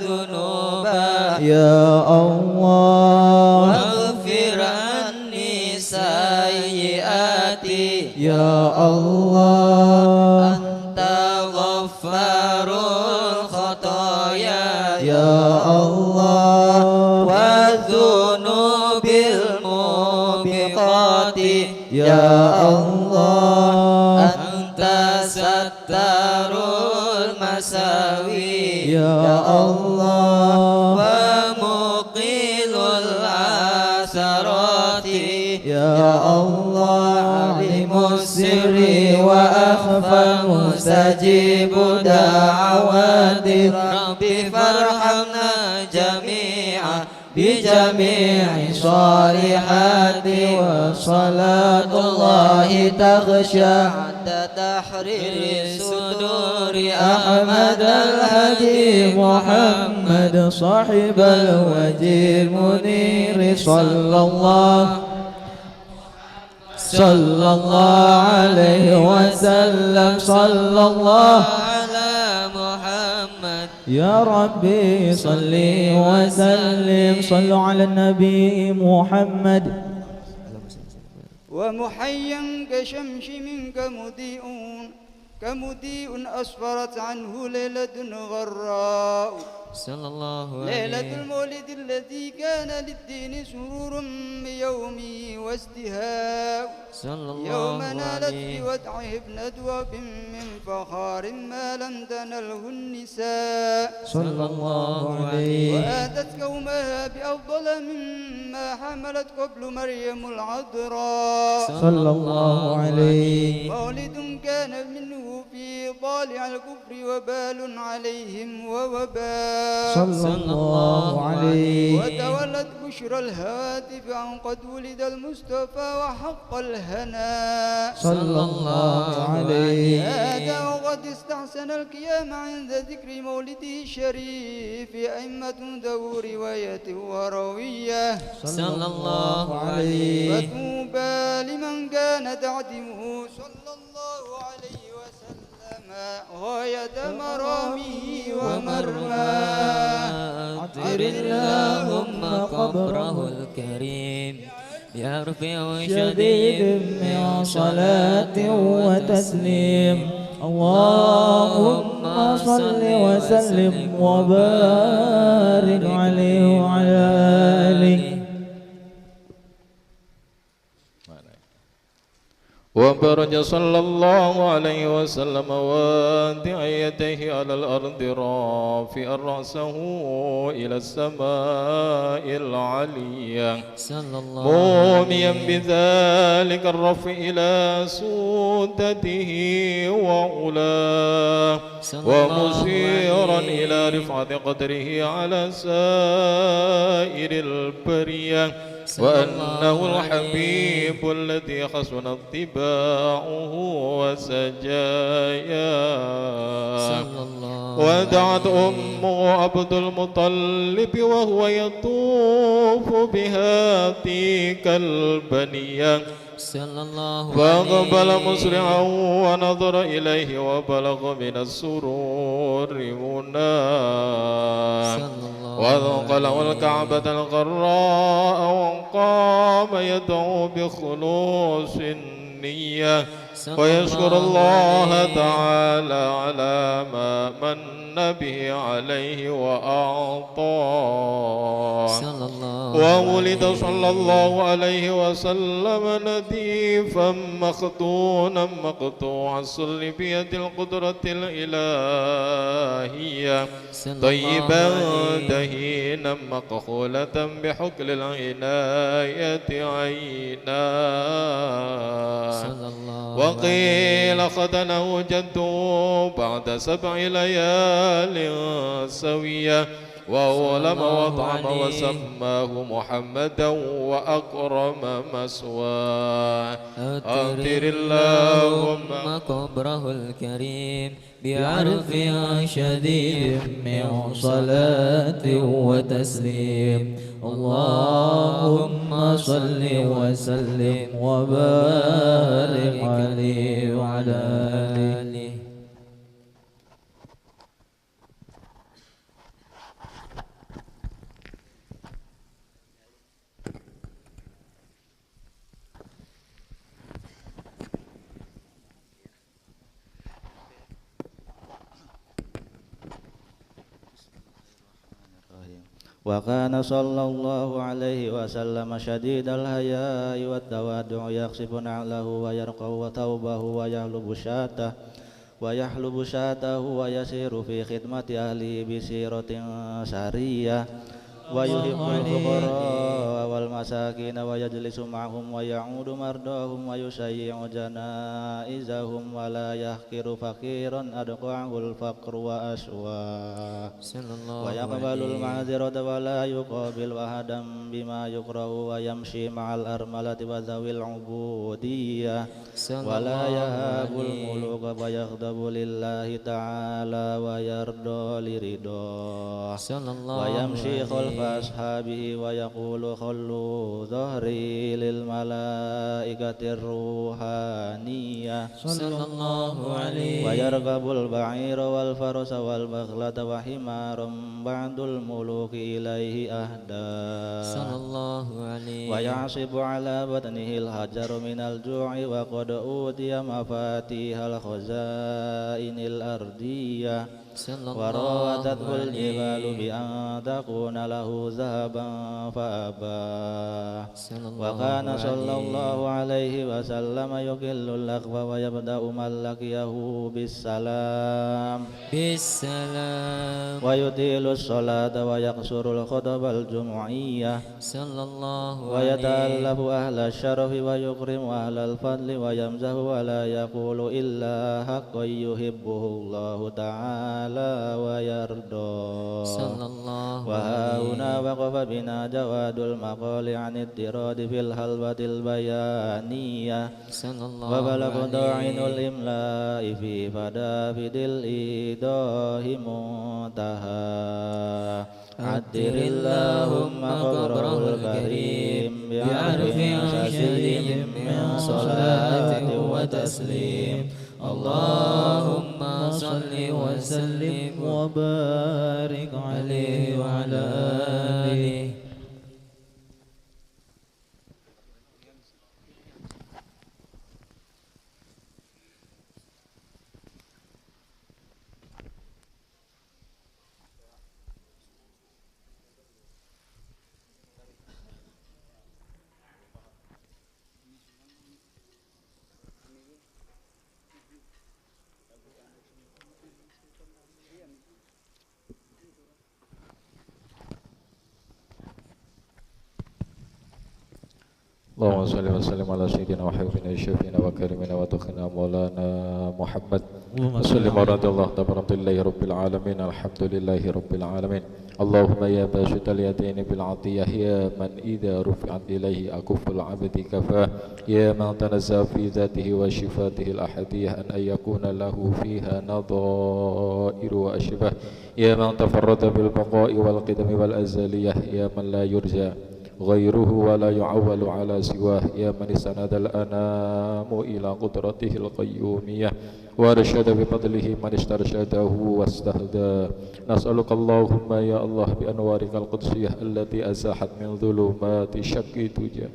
Speaker 2: ذنوبا
Speaker 4: يا الله
Speaker 2: واغفر عني سيئاتي
Speaker 4: يا الله
Speaker 2: أنت غفار الخطايا
Speaker 4: يا الله
Speaker 2: والذنوب الموبقات
Speaker 4: يا الله
Speaker 2: أنت ستار المساوي
Speaker 4: يا الله
Speaker 2: ومقيل العثرات
Speaker 4: يا الله عليم السر وأخفى مستجيب دعوات
Speaker 2: ربي فارحمنا جميعا
Speaker 4: بجميع صالحات وصلاة الله تغشى
Speaker 2: عند تحرير صدور
Speaker 4: أحمد الهدي محمد صاحب الوجه المنير صلى الله عليه وسلم صلى الله
Speaker 2: على محمد
Speaker 4: يا ربي صل وسلم صلوا على النبي محمد
Speaker 6: ومحيا كشمس منك كمضيء أسفرت عنه ليلة غراء
Speaker 5: صلى الله
Speaker 6: ليلة
Speaker 5: عليه
Speaker 6: المولد الذي كان للدين سرور بيومه وازدهاء
Speaker 5: صلى
Speaker 6: يوم
Speaker 5: الله
Speaker 6: نالت
Speaker 5: عليه
Speaker 6: بودعه ابنة وهب من فخار ما لم تنله النساء
Speaker 4: صلى الله عليه
Speaker 6: وآتت قومها بأفضل مما حملت قبل مريم العذراء
Speaker 4: صلى الله عليه
Speaker 6: مولد كان منه في طالع الكفر وبال عليهم ووباء
Speaker 4: صلى الله عليه
Speaker 6: وتولت بشرى الهواتف عن قد ولد المصطفى وحق الهنا
Speaker 4: صلى الله عليه
Speaker 6: هذا وقد استحسن القيام عند ذكر مولده الشريف أئمة ذو رواية وروية
Speaker 5: صلى الله عليه
Speaker 6: فتوبى لمن كان تعدمه صلى الله عليه وسلم غاية مرامه ومرماه
Speaker 5: عطر اللهم قبره الكريم يرفع
Speaker 4: شديد من صلاة وتسليم اللهم صل وسلم وبارك عليه وعلى آله
Speaker 1: وبرج صلى الله عليه وسلم وادع يديه على الأرض رافعا رأسه إلى السماء العليا
Speaker 5: صلى الله
Speaker 1: موميا بذلك الرفع إلى سودته وعلاه ومشيرا إلى رفعة قدره على سائر البرية وأنه الحبيب الذي حسن اتباعه وسجاياه ودعت أمه عبد المطلب وهو يطوف بها تلك البنية
Speaker 5: صلى الله
Speaker 1: فأقبل
Speaker 5: عليه
Speaker 1: مسرعا ونظر إليه وبلغ من السرور مناه
Speaker 5: صلى الله
Speaker 1: وانقلع الكعبة الغراء وقام يدعو بخلوص النية ويشكر الله تعالى على ما من به عليه وأعطاه
Speaker 5: صلى الله
Speaker 1: وولد صلى الله عليه وسلم نديفا مختونا مقطوع الصل بيد القدرة الإلهية طيبا دهينا مقخولة بحكل العناية عينا وقيل ختنه جده بعد 7 ليال سوية وأولم وطعم وسماه محمدا وأكرم مسواه أطر اللهم
Speaker 5: قبره الكريم بعرف
Speaker 4: شديد من صلاة وتسليم اللهم صل وسلم وبارك عليه وعلى آله.
Speaker 2: وكان صلى الله عليه وسلم شديد الحياء والتواضع يخسف نعله ويرقى ثوبه ويحلب شاته ويسير في خدمة أهله بسيرة سارية ويحب الفقراء والمساكين ويجلس معهم ويعود مرضاهم ويشيع جنائزهم ولا يحقر فقيرا أدقعه الفقر وأشواه ويقبل المعذرة ولا يقابل أحدا بما يكره ويمشي مع الأرملة وذوي العبودية ولا يهاب الملوك ويغضب لله تعالى ويرضى لرضاه ويمشي خلف أصحابه ويقول خلوا ظهري للملائكة الروحانية
Speaker 5: صلى الله عليه
Speaker 2: ويركب البعير والفرس والبغلة وحمار بعد الملوك إليه أهدى
Speaker 5: صلى الله عليه
Speaker 2: ويعصب على بطنه الحجر من الجوع وقد أوتي مفاتيح الخزائن الأرضية وراودته الجبال بأن تكون له ذهبا فأبى وكان صلى الله عليه وسلم يكل اللغو ويبدأ من لقيه بالسلام ويطيل الصلاة ويقصر الخطب الجمعية
Speaker 5: صلى الله عليه
Speaker 2: ويتألف أهل الشرف ويكرم أهل الفضل ويمزح ولا يقول إلا حقا يحبه الله تعالى ويرضى
Speaker 5: صلى الله
Speaker 2: وهاهنا وقف بنا جواد المقال عن التراد في الحلبة البيانية وبلغ داعن الإملاء في فدافد الإيضاح منتهى عدر اللهم قبره الكريم بعرف شديد من صلاة وتسليم اللهم صل وسلم وبارك عليه وعلى آله.
Speaker 1: اللهم صل وسلم على سيدنا وحبيبنا شفينا وكريمنا ودخلنا مولانا محمد وسلم رضي الله تبارك الله رب العالمين الحمد لله رب العالمين. اللهم يا باسط اليدين بالعطية يا من إذا رفعت إليه أكف العبد كفاه يا من تنزه في ذاته وشفاته الأحدية أن يكون له فيها نظائر وأشباه يا من تفرد بالبقاء والقدم والأزلية يا من لا يرجى غيره ولا يعول على سواه يا من استند الأنام إلى قدرته القيومية وارشد بفضله من استرشده واستهدى نسألك اللهم يا الله بأنوارك القدسية التي أزاحت من ظلمات شك تجاه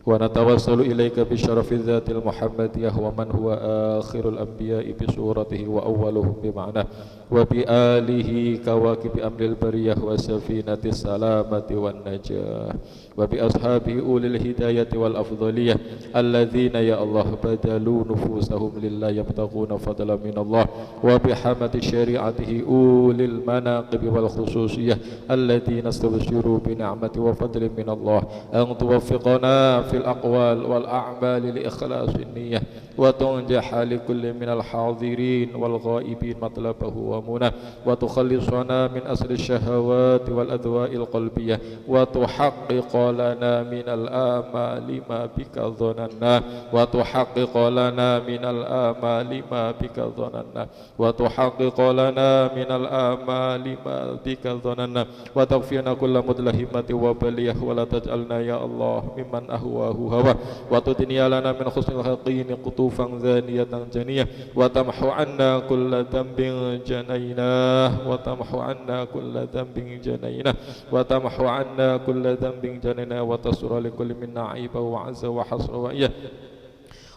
Speaker 1: ونتوسل إليك بشرف الذات المحمدية ومن هو آخر الأنبياء بصورته وأولهم بمعنى وبآله كواكب أمر البرية وسفينة السلامة والنجاة وبأصحابه أولي الهداية والأفضلية الذين يا الله بدلوا نفوسهم لله يبتغون فضلا من الله وبحمد شريعته أولي المناقب والخصوصية الذين استبشروا بنعمة وفضل من الله أن توفقنا في الأقوال والأعمال لإخلاص النية وتنجح لكل من الحاضرين والغائبين مطلبه ومنى وتخلصنا من أسر الشهوات والأذواء القلبية وتحقق لنا من الآمال ما بك ظننا وتحقق لنا من الآمال ما بك ظننا وتحقق لنا من الآمال ما بك ظننا وتغفرنا كل مدلهمة وبلية ولا تجعلنا يا الله ممن أهواه هوى وتدنيا لنا من حسن اليقين قطوفا ذانية جنية وتمحو عنا كل ذنب جنيناه وتمحو عنا كل ذنب جنيناه وتمحو عنا كل ذنب جنيناه وتصر لكل منا عيبه وعز وحصر وإياه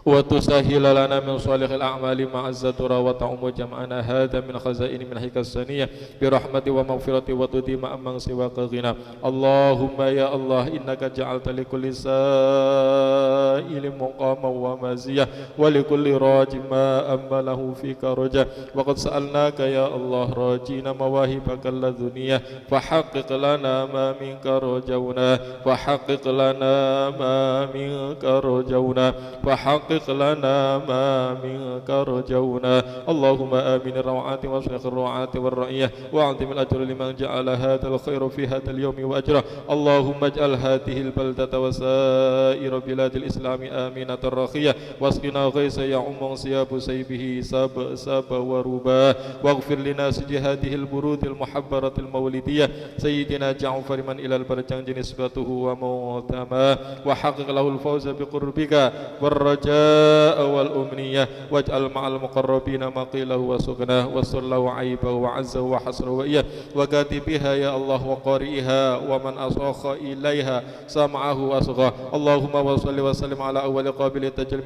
Speaker 1: وتسهل لنا من صالح الأعمال مع الزترى وتعم جمعنا هذا من خزائن من حك السنية برحمة ومغفرة وتديم أمن سواك غنى اللهم يا الله إنك جعلت لكل سائل مقاما ومزية ولكل راج ما أمله فيك رجا وقد سألناك يا الله راجين مواهبك اللذنية فحقق لنا ما منك رجونا فحقق لنا ما منك رجونا فحقق لنا ما منك رجونا اللهم آمن الروعات واصلح الرعاة والرعية واعظم الأجر لمن جعل هذا الخير في هذا اليوم وأجره اللهم اجعل هذه البلدة وسائر بلاد الإسلام آمنة رخية واسقنا غيثا يعم انسياب سيبه سب ورباه واغفر لناس هذه البرود المحبرة المولدية سيدنا جعفر من إلى البرجنج نسبته وموتما وحقق له الفوز بقربك والرجاء والأمنية واجعل مع المقربين ما قيله وسقناه واستر له عيبه وعزه وحسره وإياه وكاتبها يا الله وقارئها ومن أصاخ إليها سمعه وأصغى اللهم وصل وسلم على أول قابل التجل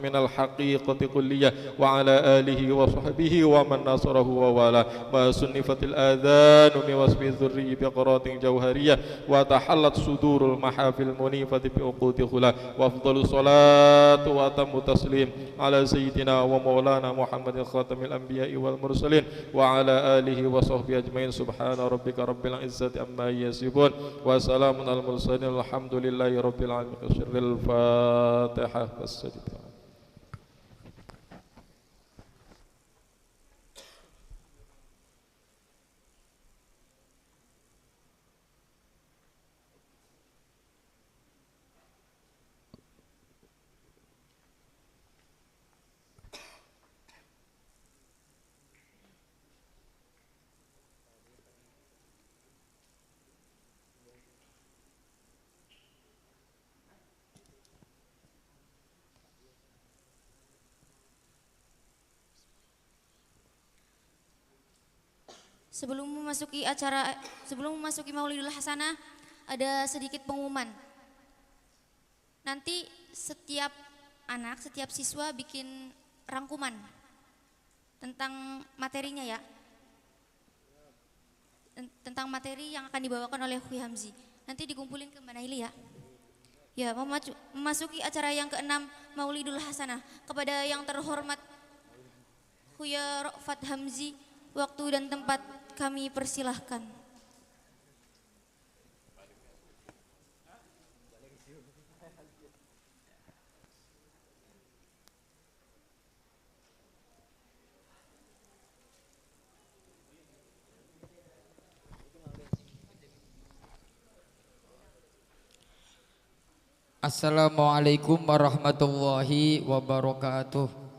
Speaker 1: من الحقيقة كلية وعلى آله وصحبه ومن نصره ووالاه ما سنفت الآذان من وصف الذري بقرات جوهرية وتحلت صدور المحافل المنيفة بعقود خلا وأفضل الصلاة وأتم تسليم على سيدنا ومولانا محمد خاتم الأنبياء والمرسلين وعلى آله وصحبه أجمعين سبحان ربك رب العزة عما يصفون وسلام على المرسلين الحمد لله رب العالمين بسر الفاتحة والسجد.
Speaker 7: Sebelum memasuki Maulidul Hasanah, ada sedikit pengumuman. Nanti setiap anak, setiap siswa bikin rangkuman tentang materinya ya. Tentang materi yang akan dibawakan oleh Huy Hamzi. Nanti dikumpulin ke Mbak Naili ya. Ya, memasuki acara yang ke-6 Maulidul Hasanah, kepada yang terhormat Huya Ra'fat Hamzi, waktu dan tempat kami persilahkan.
Speaker 3: Assalamualaikum warahmatullahi wabarakatuh.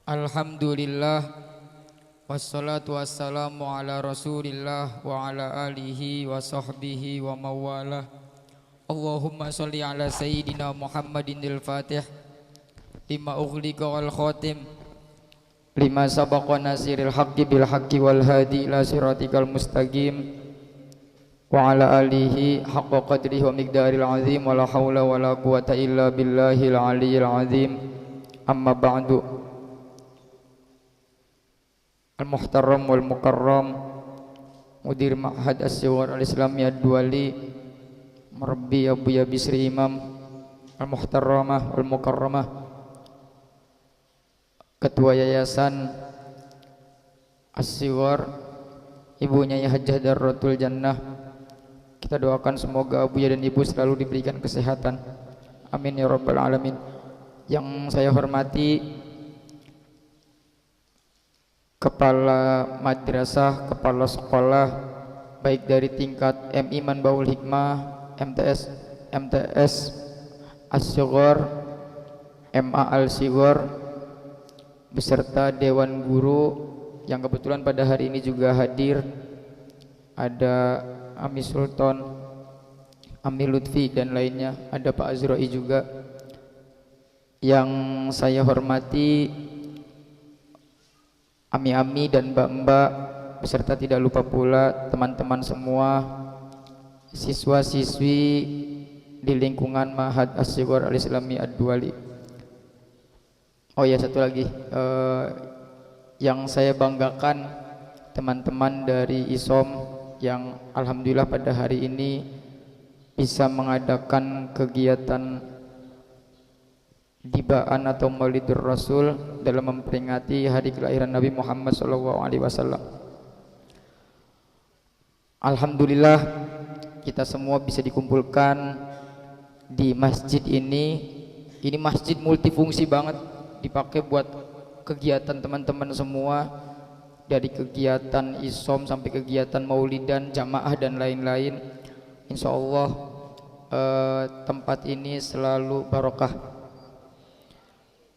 Speaker 3: Alhamdulillah Wassalatu wassalamu ala Rasulillah wa ala alihi wa sahbihi wa mawalah. Allahumma sholli ala sayyidina Muhammadinil Fatih lima ughliqa wal khatim lima sabaqa nasiril haqqi bil haqqi wal hadi ila siratikal mustaqim wa ala alihi haqqa qadrihi wa miqdaril azim wa la hawla wa la quwata illa billahil aliyyil azim. Amma ba'du. Al-Muhtaram wal Mukarram Mudir Ma'had As-Sighar Al-Islami Ad-Duwali Murabbi Abu Ya Bisri Imam Al-Muhtaramah wal Mukarramah, Ketua Yayasan As-Sighar, ibunya ya Hajjah Darratul Jannah. Kita doakan semoga Abu Ya dan Ibu selalu diberikan kesehatan, amin ya rabbal alamin. Yang saya hormati Kepala Madrasah, Kepala Sekolah baik dari tingkat MI Manbaul Hikmah, MTS As-Sighar, MA Al-Sighar, beserta Dewan Guru yang kebetulan pada hari ini juga hadir. Ada Ami Sultan, Ami Lutfi dan lainnya, ada Pak Azroi juga. Yang saya hormati Ami-ami dan mbak-mbak, beserta tidak lupa pula teman-teman semua, siswa-siswi di lingkungan Ma'had As-Sighar Al-Islami Ad-Duwali. Oh ya, satu lagi yang saya banggakan, teman-teman dari ISOM yang alhamdulillah pada hari ini bisa mengadakan kegiatan dibaan atau Maulidur Rasul dalam memperingati hari kelahiran Nabi Muhammad SAW. Alhamdulillah kita semua bisa dikumpulkan di masjid ini. Ini masjid multifungsi banget, dipakai buat kegiatan teman-teman semua, dari kegiatan ISOM sampai kegiatan maulidan, jamaah dan lain-lain. Insya Allah tempat ini selalu barokah.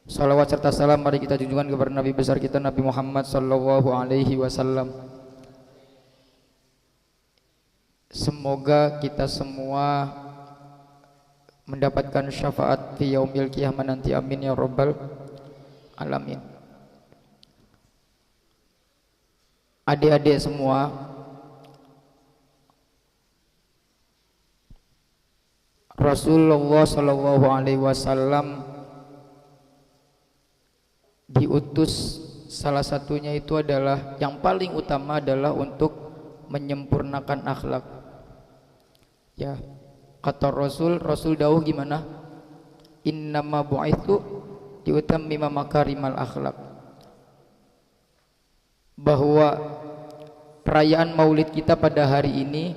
Speaker 3: Salawat serta salam mari kita junjungkan kepada Nabi besar kita Nabi Muhammad sallallahu alaihi wasallam. Semoga kita semua mendapatkan syafaat fi yaumil qiyamah nanti, amin ya rabbal alamin. Adik-adik semua, Rasulullah sallallahu alaihi wasallam diutus, salah satunya itu adalah yang paling utama adalah untuk menyempurnakan akhlak. Ya, kata Rasul dawuh gimana? Innama bu'itsu liutammima makarimal akhlak. Bahwa perayaan Maulid kita pada hari ini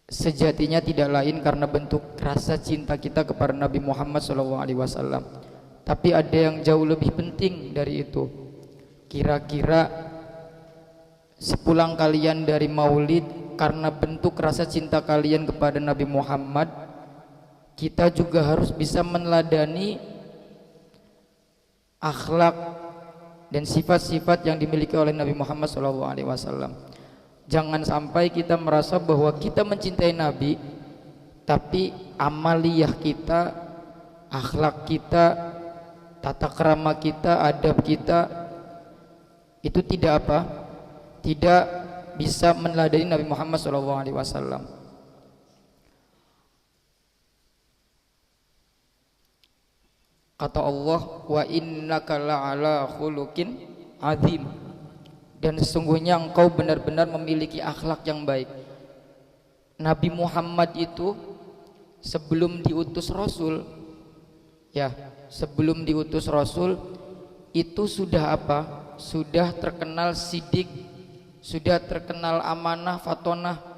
Speaker 3: sejatinya tidak lain karena bentuk rasa cinta kita kepada Nabi Muhammad SAW. Tapi ada yang jauh lebih penting dari itu. Kira-kira sepulang kalian dari Maulid, karena bentuk rasa cinta kalian kepada Nabi Muhammad, kita juga harus bisa meneladani akhlak dan sifat-sifat yang dimiliki oleh Nabi Muhammad SAW. Jangan sampai kita merasa bahwa kita mencintai Nabi, tapi amaliyah kita, akhlak kita, tata krama kita, adab kita itu tidak bisa meneladani Nabi Muhammad SAW. Kata Allah, wa innaka la'ala khuluqin azim, dan sesungguhnya engkau benar-benar memiliki akhlak yang baik. Nabi Muhammad itu sebelum diutus Rasul, ya, sebelum diutus Rasul itu sudah apa? Sudah terkenal sidik, sudah terkenal amanah, fatonah.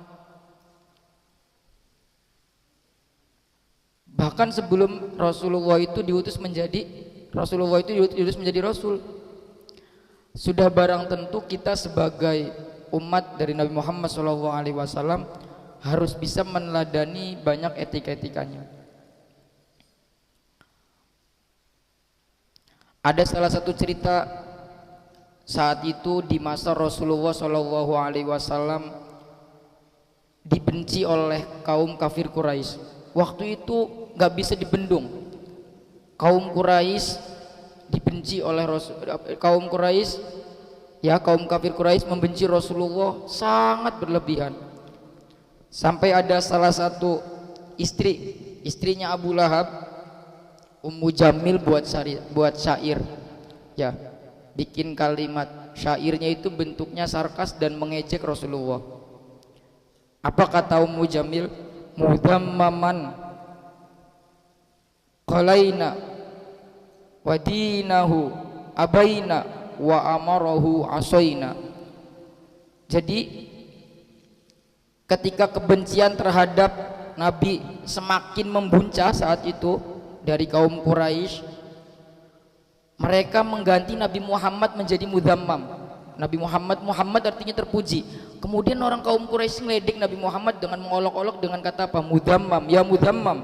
Speaker 3: Bahkan sebelum Rasulullah itu diutus menjadi Rasul, sudah barang tentu kita sebagai umat dari Nabi Muhammad SAW harus bisa meneladani banyak etika-etikanya. Ada salah satu cerita saat itu di masa Rasulullah Shallallahu Alaihi Wasallam dibenci oleh kaum kafir Quraisy. Waktu itu nggak bisa dibendung. Kaum Quraisy dibenci oleh kaum kafir Quraisy membenci Rasulullah sangat berlebihan. Sampai ada salah satu istrinya Abu Lahab, Ummu Jamil buat syair. Ya, bikin kalimat syairnya itu bentuknya sarkas dan mengejek Rasulullah. Apa kata Ummu Jamil? Mudhammaman qalaina wa dinahu abaina wa amarahu asoina. Jadi ketika kebencian terhadap Nabi semakin membuncah saat itu dari kaum Quraisy, mereka mengganti Nabi Muhammad menjadi mudhammam. Nabi Muhammad artinya terpuji. Kemudian orang kaum Quraisy ngeledek Nabi Muhammad dengan mengolok-olok dengan kata apa? Mudhammam, ya mudhammam.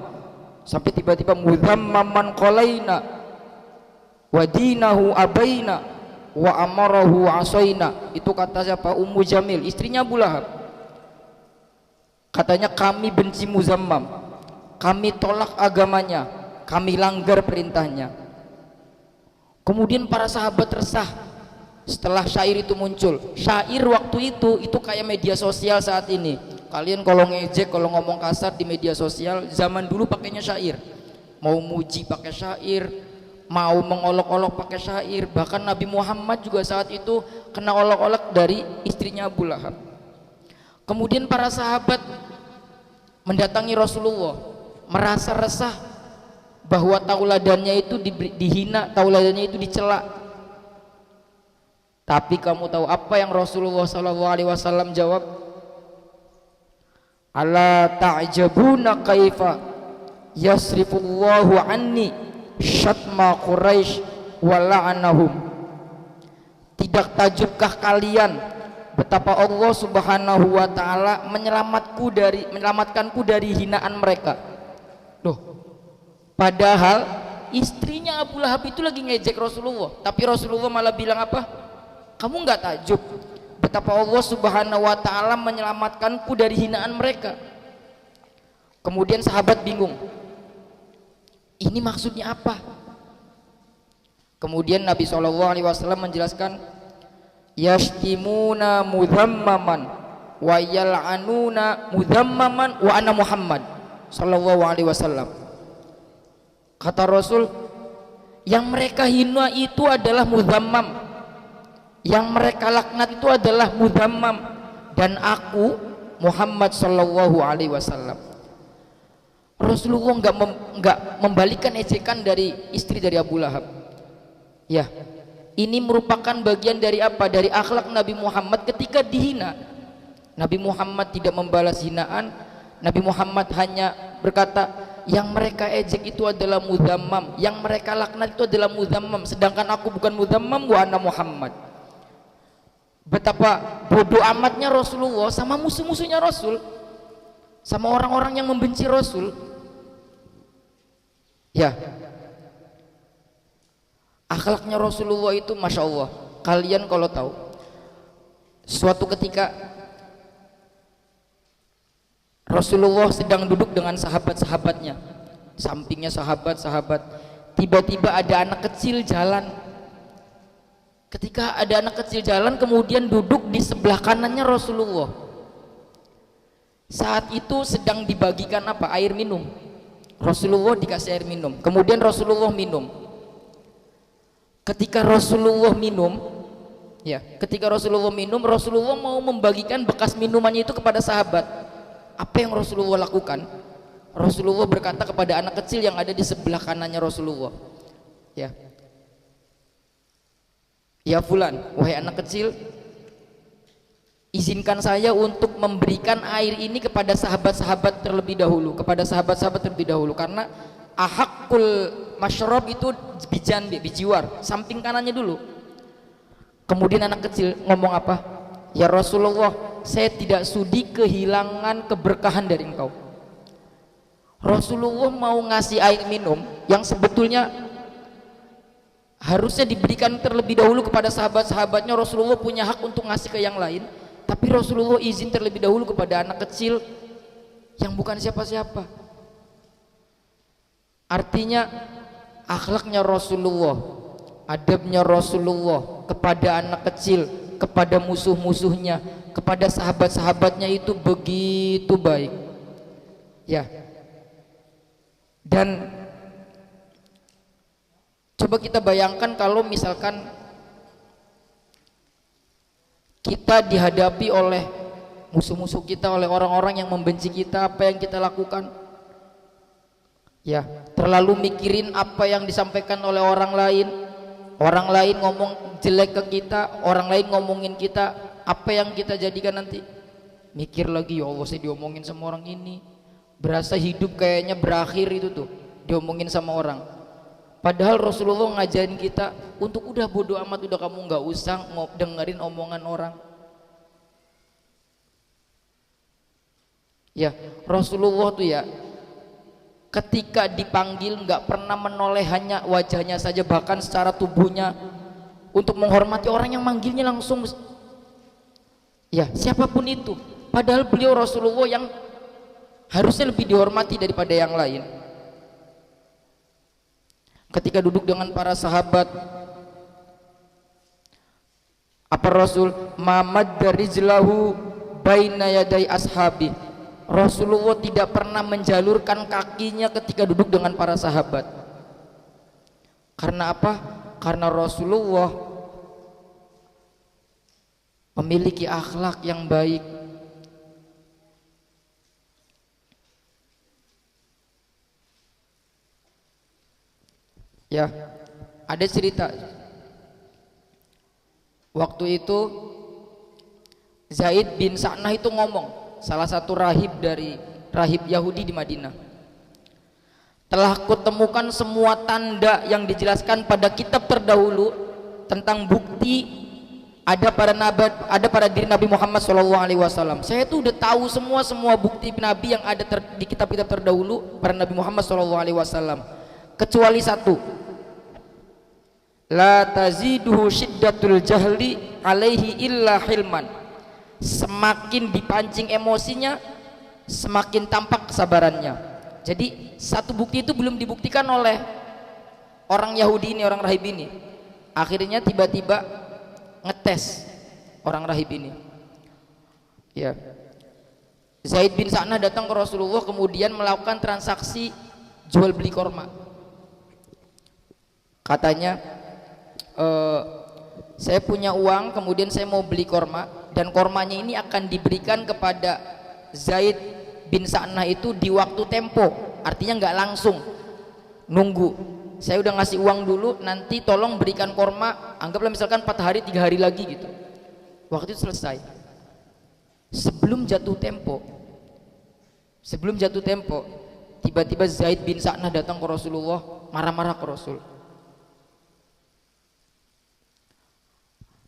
Speaker 3: Sampai tiba-tiba mudhammaman qalaina wa dinahu abaina wa amarahu asoina. Itu kata siapa? Ummu Jamil, istrinya Abu Lahab. Katanya kami benci Muzammam, kami tolak agamanya, kami langgar perintahnya. Kemudian para sahabat resah setelah syair itu muncul. Syair waktu itu kayak media sosial saat ini. Kalian kalau ngejek, kalau ngomong kasar di media sosial, zaman dulu pakainya syair. Mau muji pakai syair, mau mengolok-olok pakai syair. Bahkan Nabi Muhammad juga saat itu kena olok-olok dari istrinya Abu Lahab. Kemudian para sahabat mendatangi Rasulullah, merasa resah bahwa tauladannya itu dihina, tauladannya itu dicela. Tapi kamu tahu apa yang Rasulullah SAW jawab? Ala ta'jabuna kaifa yasrifullahu anni syatma Quraisy wa la'anahum. Tidak tajubkah kalian betapa Allah Subhanahu wa taala menyelamatkanku dari hinaan mereka. Loh, padahal istrinya Abu Lahab itu lagi ngejek Rasulullah, tapi Rasulullah malah bilang apa? Kamu nggak takjub betapa Allah Subhanahu wa taala menyelamatkanku dari hinaan mereka? Kemudian sahabat bingung, ini maksudnya apa? Kemudian Nabi SAW menjelaskan, yashtimuna mudhammaman wa yal'anuna mudhammaman wa ana Muhammad sallallahu alaihi wasallam. Kata Rasul, yang mereka hina itu adalah mudhammam, yang mereka laknat itu adalah mudhammam, dan aku Muhammad sallallahu alaihi wasallam. Rasulullah enggak membalikan ejekan dari istri dari Abu Lahab. Ya, ini merupakan bagian dari apa? Dari akhlak Nabi Muhammad ketika dihina. Nabi Muhammad tidak membalas hinaan. Nabi Muhammad hanya berkata, yang mereka ejek itu adalah mudhammam, yang mereka laknat itu adalah mudhammam, sedangkan aku bukan mudhammam, wa ana Muhammad. Betapa bodoh amatnya Rasulullah sama musuh-musuhnya Rasul, sama orang-orang yang membenci Rasul. Ya, akhlaknya Rasulullah itu Masya Allah. Kalian kalau tahu, suatu ketika Rasulullah sedang duduk dengan sahabat-sahabatnya, sampingnya sahabat-sahabat, tiba-tiba ada anak kecil jalan. Ketika ada anak kecil jalan, kemudian duduk di sebelah kanannya Rasulullah. Saat itu sedang dibagikan apa? Air minum. Rasulullah dikasih air minum, kemudian Rasulullah minum. Ketika Rasulullah minum, Rasulullah mau membagikan bekas minumannya itu kepada sahabat. Apa yang Rasulullah lakukan? Rasulullah berkata kepada anak kecil yang ada di sebelah kanannya Rasulullah, ya fulan, wahai anak kecil, izinkan saya untuk memberikan air ini kepada sahabat-sahabat terlebih dahulu, karena ahakul masyrab itu bijiwar, samping kanannya dulu. Kemudian anak kecil ngomong apa? Ya Rasulullah, saya tidak sudi kehilangan keberkahan dari engkau. Rasulullah mau ngasih air minum yang sebetulnya harusnya diberikan terlebih dahulu kepada sahabat-sahabatnya. Rasulullah punya hak untuk ngasih ke yang lain, tapi Rasulullah izin terlebih dahulu kepada anak kecil yang bukan siapa-siapa. Artinya akhlaknya Rasulullah, adabnya Rasulullah kepada anak kecil, kepada musuh-musuhnya, kepada sahabat-sahabatnya itu begitu baik. Ya. Dan coba kita bayangkan kalau misalkan kita dihadapi oleh musuh-musuh kita, oleh orang-orang yang membenci kita, apa yang kita lakukan? Ya, terlalu mikirin apa yang disampaikan oleh orang lain. Orang lain ngomong jelek ke kita, orang lain ngomongin kita, apa yang kita jadikan nanti? Mikir lagi, ya Allah saya diomongin sama orang ini. Berasa hidup kayaknya berakhir itu tuh, diomongin sama orang. Padahal Rasulullah ngajarin kita untuk udah bodo amat, udah kamu nggak usah dengerin omongan orang. Ya, Rasulullah tuh ya ketika dipanggil nggak pernah menoleh hanya wajahnya saja, bahkan secara tubuhnya untuk menghormati orang yang manggilnya langsung. Ya, siapapun itu. Padahal beliau Rasulullah yang harusnya lebih dihormati daripada yang lain. Ketika duduk dengan para sahabat, apa Rasul Muhammad dari rijlahu baina yaday ashabi. Rasulullah tidak pernah menjalurkan kakinya ketika duduk dengan para sahabat. Karena apa? Karena Rasulullah memiliki akhlak yang baik. Ya, ada cerita. Waktu itu Zaid bin Sa'nah itu ngomong, salah satu rahib dari rahib Yahudi di Madinah. Telah kutemukan semua tanda yang dijelaskan pada kitab terdahulu tentang bukti ada pada diri Nabi Muhammad SAW. Saya tuh udah tahu semua bukti Nabi yang ada di kitab-kitab terdahulu pada Nabi Muhammad SAW. Kecuali satu. La taziduhu syiddatul jahli alaihi illa hilman. Semakin dipancing emosinya, semakin tampak kesabarannya. Jadi satu bukti itu belum dibuktikan oleh orang Yahudi ini, orang rahib ini. Akhirnya tiba-tiba ngetes orang rahib ini. Ya. Zaid bin Sa'nah datang ke Rasulullah, kemudian melakukan transaksi jual beli korma. Katanya, saya punya uang, kemudian saya mau beli korma, dan kormanya ini akan diberikan kepada Zaid bin Sa'nah itu di waktu tempo, artinya nggak langsung nunggu. Saya udah ngasih uang dulu, nanti tolong berikan korma, anggaplah misalkan 4 hari 3 hari lagi gitu. Waktu itu selesai. Sebelum jatuh tempo, tiba-tiba Zaid bin Sa'nah datang ke Rasulullah, marah-marah ke Rasul.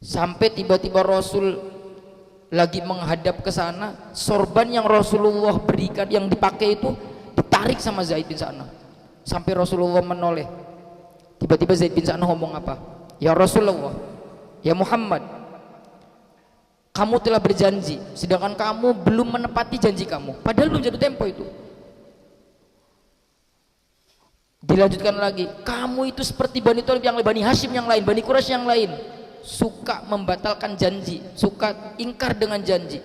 Speaker 3: Sampai tiba-tiba Rasul lagi menghadap ke sana, sorban yang Rasulullah berikan, yang dipakai itu ditarik sama Zaid bin Sa'nah. Sampai Rasulullah menoleh. Tiba-tiba Zaid bin Sa'nah ngomong apa? Ya Rasulullah, ya Muhammad, kamu telah berjanji, sedangkan kamu belum menepati janji kamu. Padahal belum jatuh tempo itu. Dilanjutkan lagi, kamu itu seperti Bani Thalib yang lain, Bani Hashim yang lain, Bani Quraisy yang lain, suka membatalkan janji, suka ingkar dengan janji.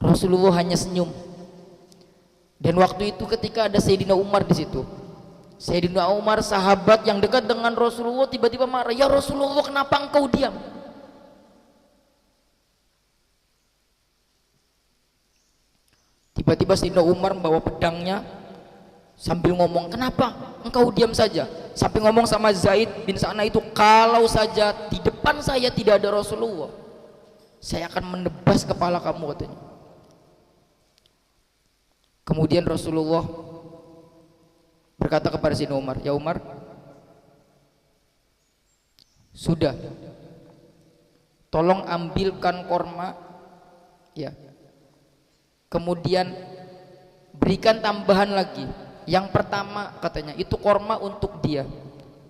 Speaker 3: Rasulullah hanya senyum. Dan waktu itu ketika ada Sayyidina Umar di situ, Sayyidina Umar sahabat yang dekat dengan Rasulullah tiba-tiba marah, ya Rasulullah kenapa engkau diam? Tiba-tiba Sayyidina Umar membawa pedangnya sambil ngomong, kenapa engkau diam saja? Sampai ngomong sama Zaid bin Sa'nah itu, kalau saja di depan saya tidak ada Rasulullah, saya akan menebas kepala kamu, katanya. Kemudian Rasulullah berkata kepada Sayyidina Umar, ya Umar, sudah, tolong ambilkan korma, ya, kemudian berikan tambahan lagi. Yang pertama katanya itu korma untuk dia,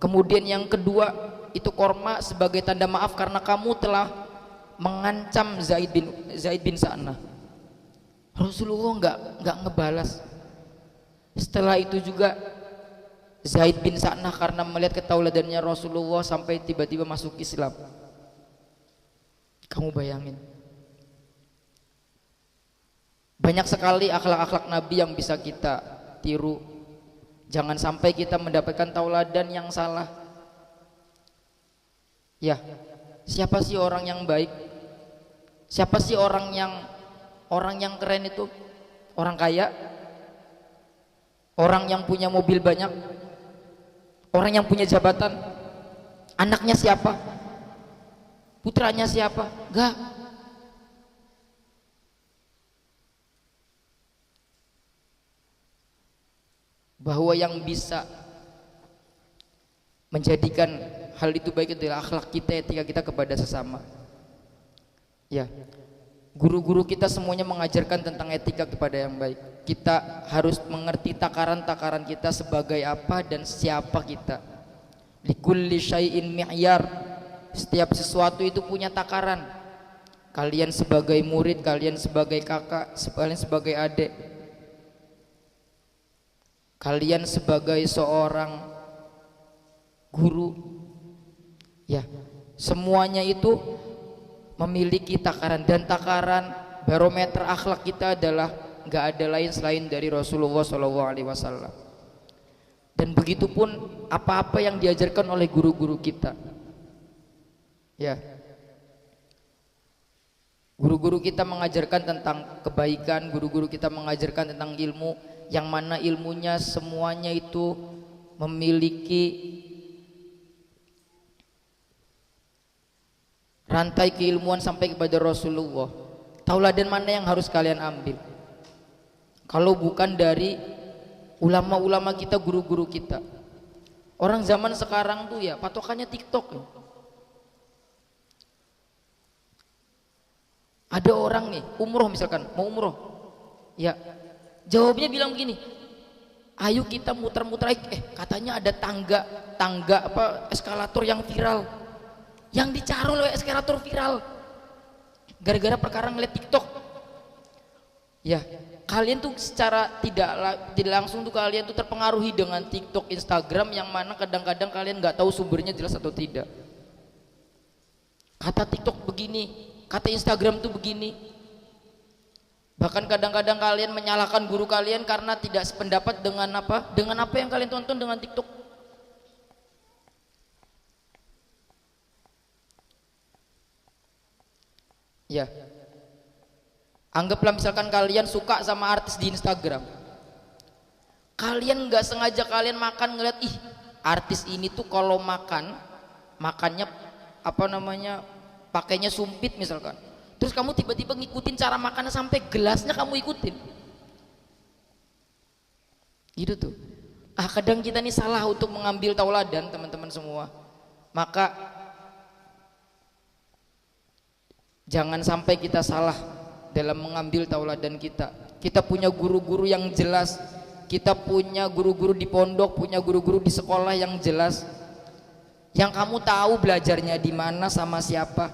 Speaker 3: Kemudian yang kedua itu korma sebagai tanda maaf karena kamu telah mengancam Zaid bin Sa'nah. Rasulullah nggak ngebalas. Setelah itu juga Zaid bin Sa'nah karena melihat ketauladannya Rasulullah sampai tiba-tiba masuk Islam. Kamu bayangin, banyak sekali akhlak-akhlak Nabi yang bisa kita tiru. Jangan sampai kita mendapatkan tauladan yang salah. Ya, siapa sih orang yang baik? Siapa sih orang yang keren itu? Orang kaya? Orang yang punya mobil banyak? Orang yang punya jabatan? Anaknya siapa? Putranya siapa? Enggak. Bahwa yang bisa menjadikan hal itu baik adalah akhlak kita, etika kita kepada sesama. Ya, guru-guru kita semuanya mengajarkan tentang etika kepada yang baik. Kita harus mengerti takaran-takaran kita sebagai apa dan siapa kita. Likulli syai'in mi'yar. Setiap sesuatu itu punya takaran. Kalian sebagai murid, kalian sebagai kakak, kalian sebagai adik, kalian sebagai seorang guru, ya, semuanya itu memiliki takaran, dan takaran barometer akhlak kita adalah nggak ada lain selain dari Rasulullah SAW. Dan begitupun apa-apa yang diajarkan oleh guru-guru kita, ya, guru-guru kita mengajarkan tentang kebaikan, guru-guru kita mengajarkan tentang ilmu, yang mana ilmunya semuanya itu memiliki rantai keilmuan sampai kepada Rasulullah. Tauladan mana yang harus kalian ambil kalau bukan dari ulama-ulama kita, guru-guru kita? Orang zaman sekarang tuh ya patokannya TikTok ya. Ada orang nih umroh, misalkan mau umroh, ya jawabnya bilang begini, ayo kita muter-muter, katanya ada tangga apa eskalator yang viral, yang dicarol oleh eskalator viral gara-gara perkara ngeliat TikTok. Ya, kalian tuh secara tidak langsung tuh kalian tuh terpengaruhi dengan TikTok, Instagram, yang mana kadang-kadang kalian nggak tahu sumbernya jelas atau tidak. Kata TikTok begini, kata Instagram tuh begini. Bahkan kadang-kadang kalian menyalahkan guru kalian karena tidak sependapat dengan apa yang kalian tonton dengan TikTok. Ya, anggaplah misalkan kalian suka sama artis di Instagram, kalian nggak sengaja kalian makan ngeliat, artis ini tuh kalau makannya pakainya sumpit misalkan. Terus kamu tiba-tiba ngikutin cara makannya sampai gelasnya kamu ikutin. Gitu tuh. Kadang kita nih salah untuk mengambil tauladan, teman-teman semua. Maka jangan sampai kita salah dalam mengambil tauladan kita. Kita punya guru-guru yang jelas. Kita punya guru-guru di pondok, punya guru-guru di sekolah yang jelas. Yang kamu tahu belajarnya di mana sama siapa.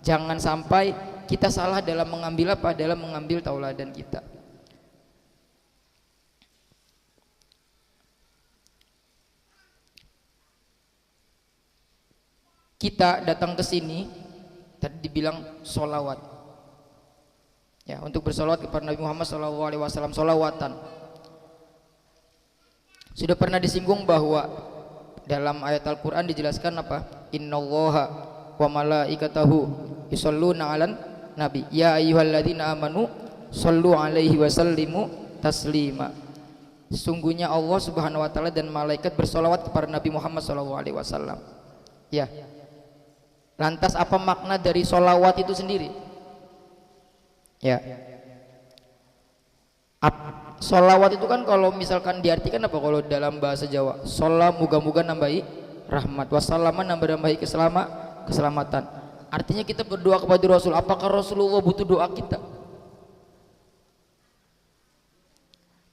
Speaker 3: Jangan sampai kita salah dalam mengambil dalam mengambil tauladan kita. Kita datang ke sini tadi dibilang sholawat, ya, untuk bersolawat kepada Nabi Muhammad SAW, sholawatan. Sudah pernah disinggung bahwa dalam ayat Al-Quran dijelaskan apa? Innallaha wa malaikatahu yusholluna 'alan nabi ya ayyuhalladzina amanu shollu 'alaihi wa sallimu taslima. Sesungguhnya Allah Subhanahu wa taala dan malaikat bersolawat kepada Nabi Muhammad SAW. Ya. Lantas apa makna dari solawat itu sendiri? Ya. Solawat itu kan kalau misalkan diartikan apa kalau dalam bahasa Jawa? Sholat moga-moga nambahi rahmat, wassalaman nambahi keselamatan. Artinya kita berdoa kepada Rasul. Apakah Rasulullah butuh doa kita?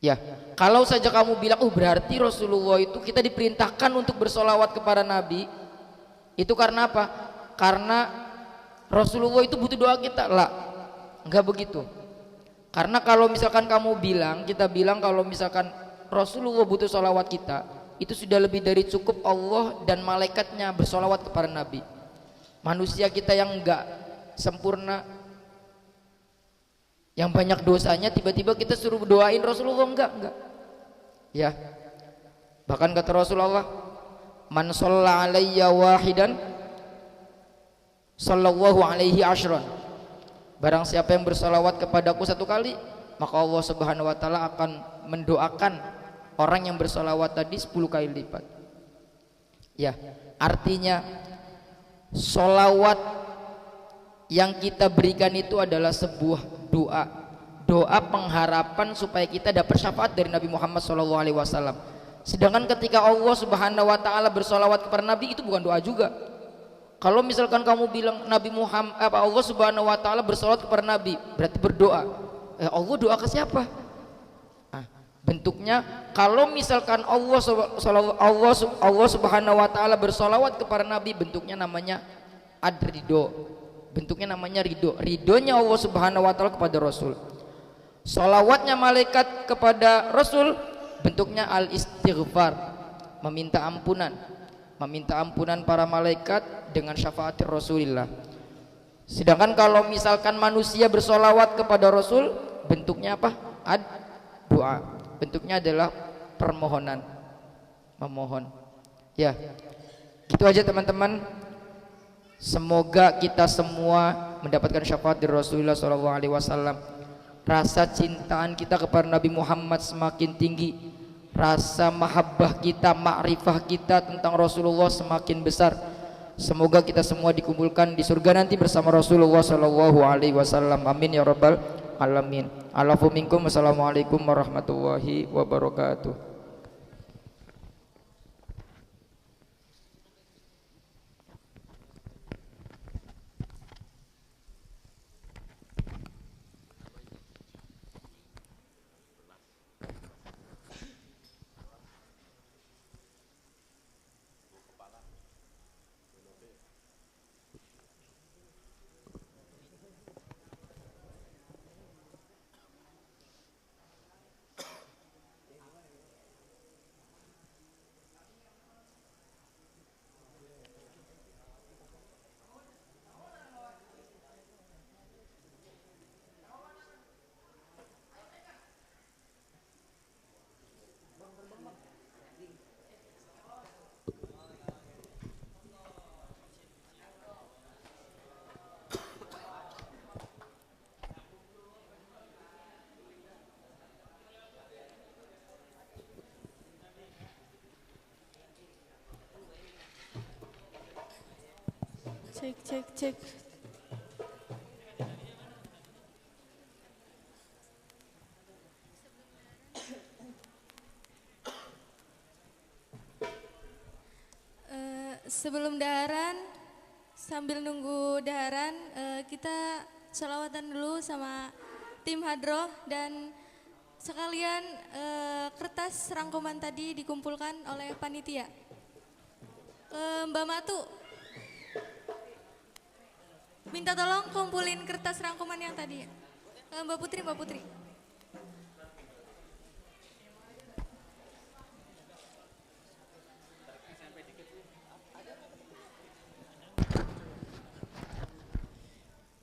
Speaker 3: Ya, Kalau saja kamu bilang, oh berarti Rasulullah itu kita diperintahkan untuk bersolawat kepada Nabi, itu karena apa? Karena Rasulullah itu butuh doa kita lah, enggak begitu. Karena kalau misalkan kamu bilang, kita bilang kalau misalkan Rasulullah butuh solawat kita, itu sudah lebih dari cukup Allah dan malaikatnya bersolawat kepada Nabi. Manusia kita yang enggak sempurna, yang banyak dosanya, tiba-tiba kita suruh doain Rasulullah, enggak. Ya, bahkan kata Rasulullah, man shalla alayya wahidan sallallahu alaihi ashran. Barang siapa yang bersalawat kepadaku satu kali, maka Allah Subhanahu wa taala akan mendoakan orang yang bersalawat tadi 10 kali lipat. Ya, artinya salawat yang kita berikan itu adalah sebuah doa pengharapan supaya kita dapat syafaat dari Nabi Muhammad SAW. Sedangkan ketika Allah Subhanahu wa taala bersolawat kepada Nabi, itu bukan doa juga. Kalau misalkan kamu bilang Nabi Muhammad, Allah Subhanahu wa taala bersolawat kepada Nabi, berarti berdoa. Allah doa ke siapa? Bentuknya kalau misalkan Allah Subhanahu wa taala bersolawat kepada Nabi, bentuknya namanya ad-ridho. Bentuknya namanya ridho. Ridhonya Allah Subhanahu wa taala kepada Rasul. Solawatnya malaikat kepada Rasul, bentuknya al-istighfar, meminta ampunan para malaikat dengan syafaat Rasulullah. Sedangkan kalau misalkan manusia bersolawat kepada Rasul, bentuknya apa? Doa. Bentuknya adalah permohonan, memohon. Ya, gitu aja teman-teman. Semoga kita semua mendapatkan syafaat dari Rasulullah SAW. Rasa cintaan kita kepada Nabi Muhammad semakin tinggi, rasa mahabbah kita, ma'rifah kita tentang Rasulullah semakin besar. Semoga kita semua dikumpulkan di surga nanti bersama Rasulullah SAW. Amin ya rabbal alamin. Alafu minkum. Wassalamualaikum warahmatullahi wabarakatuh.
Speaker 8: Cek. Sebelum daharan, sambil nunggu daharan, kita sholawatan dulu sama tim hadroh dan sekalian kertas rangkuman tadi dikumpulkan oleh panitia. Mbak Matu, minta tolong kumpulin kertas rangkuman yang tadi ya. Mbak Putri.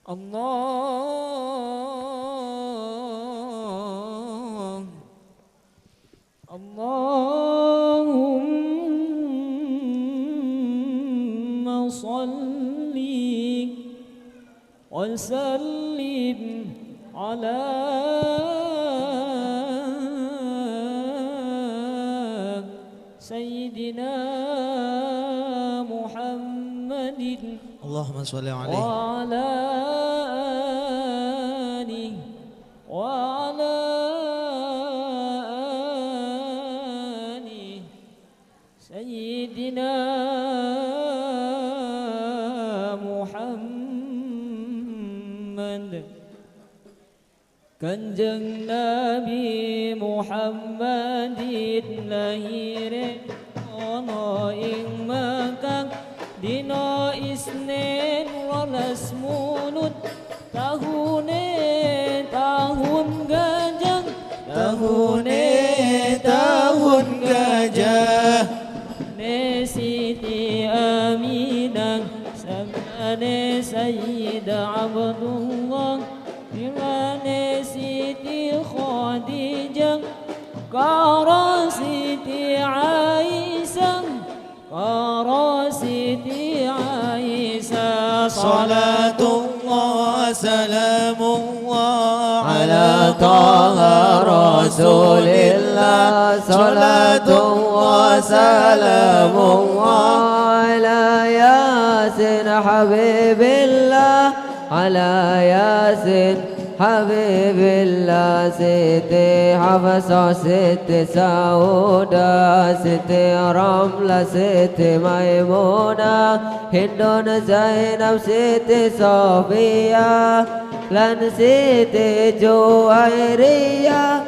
Speaker 4: Allahumma salli wa sallim ala Sayyidina Muhammadin
Speaker 2: Allahumma sholli alaihi
Speaker 4: wa ala alihi wa ala alihi Sayyidina Muhammad. Kanjeng Nabi Muhammadin lahire ana ing Mekah dina Isnin 12 Mulud tahune tahun gajah
Speaker 2: tahune tahun gajah
Speaker 4: ne Siti Aminah samane Sayyid Abdullah Milane Siti Khadijah Kara Siti Aisyah Kara Siti Aisyah
Speaker 2: Salatullah salamullah ala taha rasulillah Salatullah salamullah ala yasin habibillah على ياسين حبيب الله ستي حفصة ستي سعودة ستي رملة ستي ميمونة هندون زينب ستي صفية لن ستي جويرية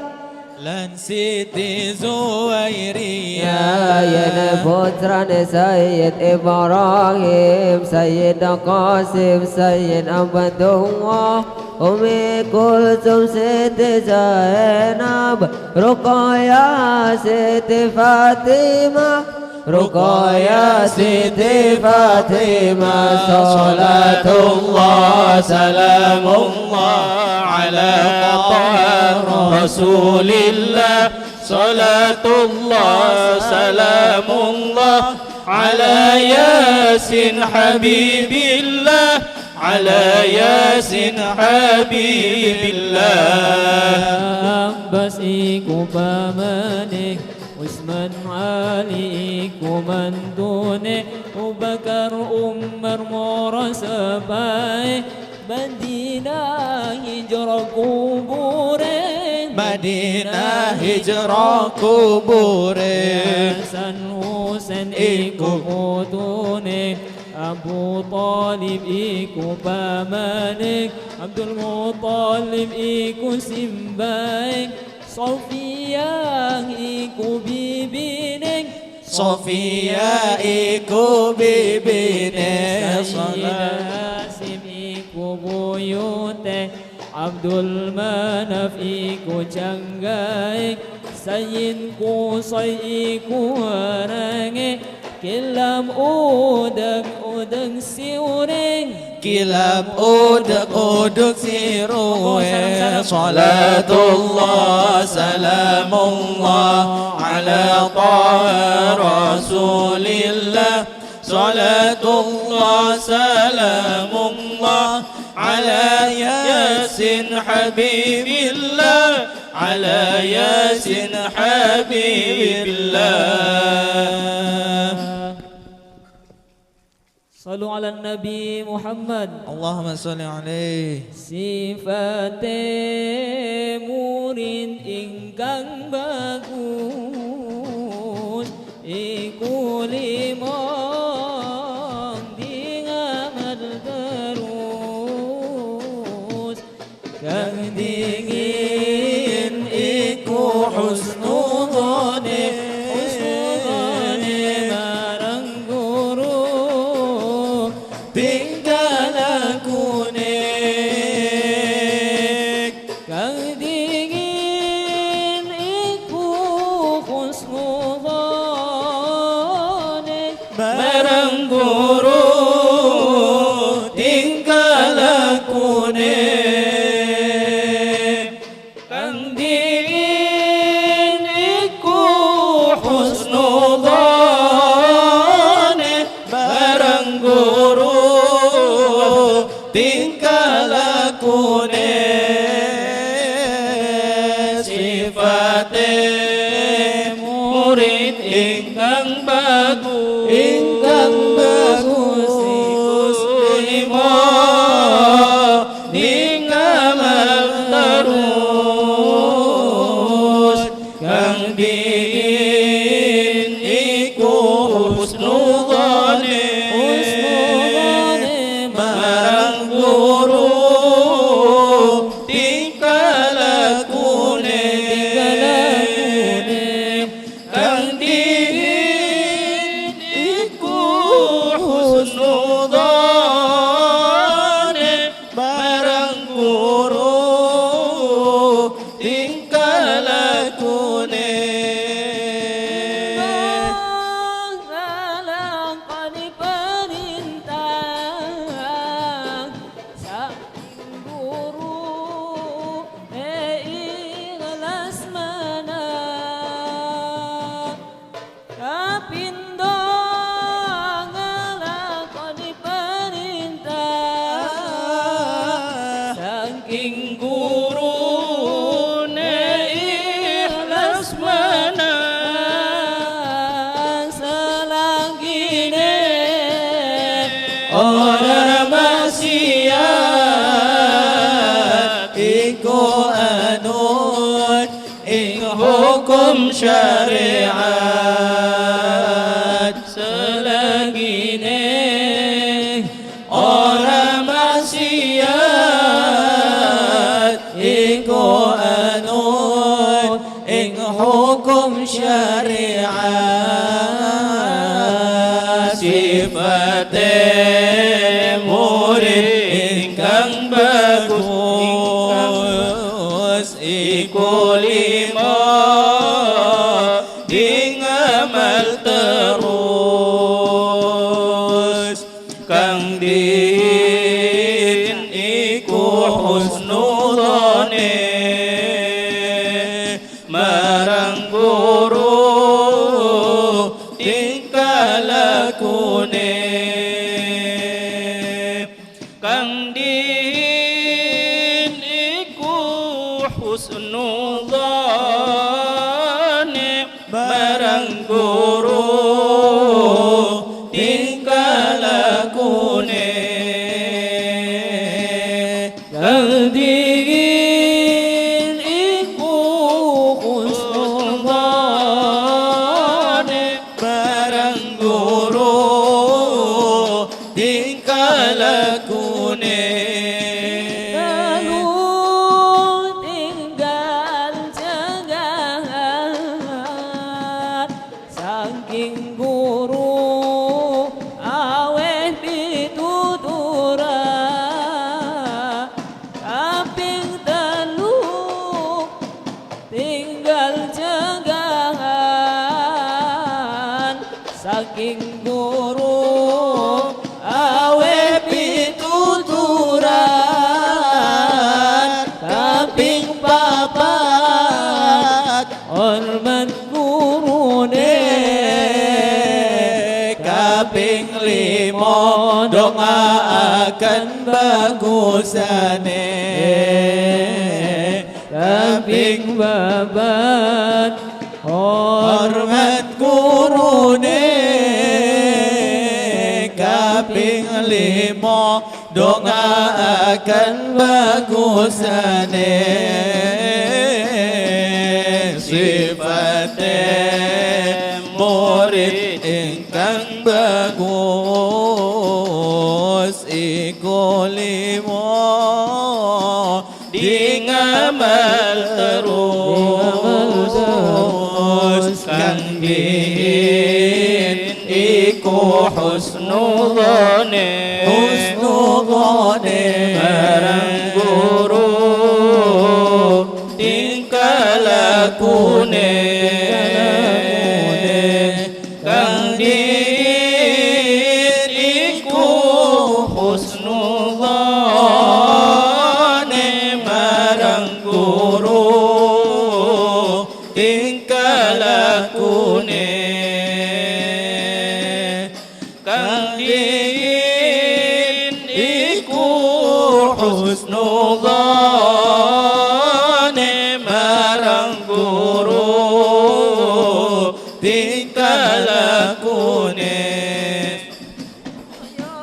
Speaker 2: لن ستي زويرية يا نبوتران سيد إبراهيم سيد قاسم سيد عبد الله أمي كلثوم ست زينب رقية ست فاطمة رقية ست فاطمة صلاة الله سلام الله على طه رسول الله صلاة الله سلام الله على ياسين حبيب الله على ياسين حبيب الله
Speaker 4: بس إيكو بامانك Usman Ali kuman dune Ubakar Umar mora sebaik Madinah hijrah kubure
Speaker 2: Madinah hijrah kubure
Speaker 4: Hasan Husain iku putune Abu Talib iku pamanik Abdul Muttalib iku simbaik Sofia iku bibine
Speaker 2: Sofia iku bibine
Speaker 4: Hasim iku buyute Abdul Manaf iku canggai Sayyid Qusay iku warange Kilam udang siuring
Speaker 2: Kilab uduk siruwe Salatullah salamullah ala taha rasulillah Salatullah salamullah ala yasin habibillah Ala yasin habibillah
Speaker 4: Sallu ala Nabi Muhammad
Speaker 2: Allahumma salli alaihi
Speaker 4: Sifate murid ingkang bagus Iku limang dingamal terus Kang dingin iku husnudhane
Speaker 2: tingkah
Speaker 4: hukum syariat selagi orang maksiat iku anut ing hukum syariat sifate murid ingkang bagus iku lima ing amal terus kang din iku husnudzone marang guru tingkah lakune kang din iku husnudzone marang guru tingkah lakune kang din iku husnudzone marang guru tingkah lakune lalu tinggal jangan saking guru aweh pitutura kaping telu tinggal jangan saking guru aweh pituturan kaping papat hormat gurune kaping limo doa akan bagusane kaping babat hormat gurune kaping limo doa akan bagusane sifate murid ingkang bagus iku limo di ngamal terus kang din iku husnudzone marang guru tingkah lakune kang din iku husnudzone marang guru tingkah lakune kang din iku husnudzone marang guru tingkah lakune ya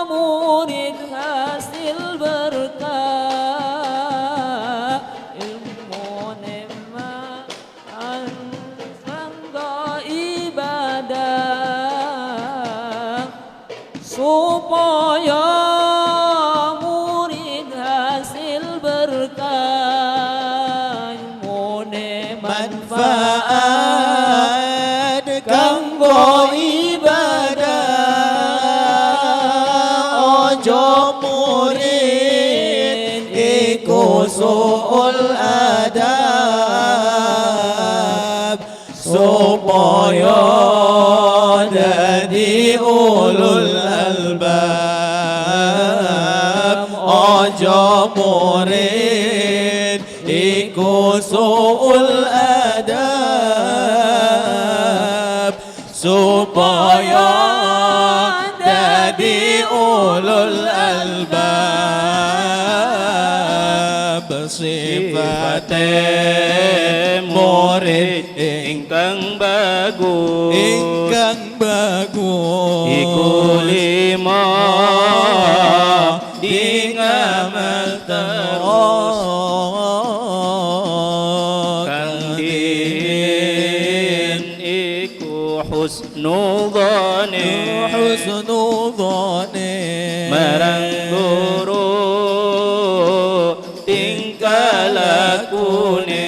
Speaker 4: murid hasil berkah ilmu nema sangga ibadah supaya murid hasil berkah ilmu manfaat kanggo ibadah ojo murid iku suul adab supaya dadi ulul albab ojo murid iku suul adab supaya dadi ulul albab sifate murid ingkang bagus iku lima di ngamal terus kang nudhane
Speaker 1: husnudhane
Speaker 4: marang guru tingkah lakune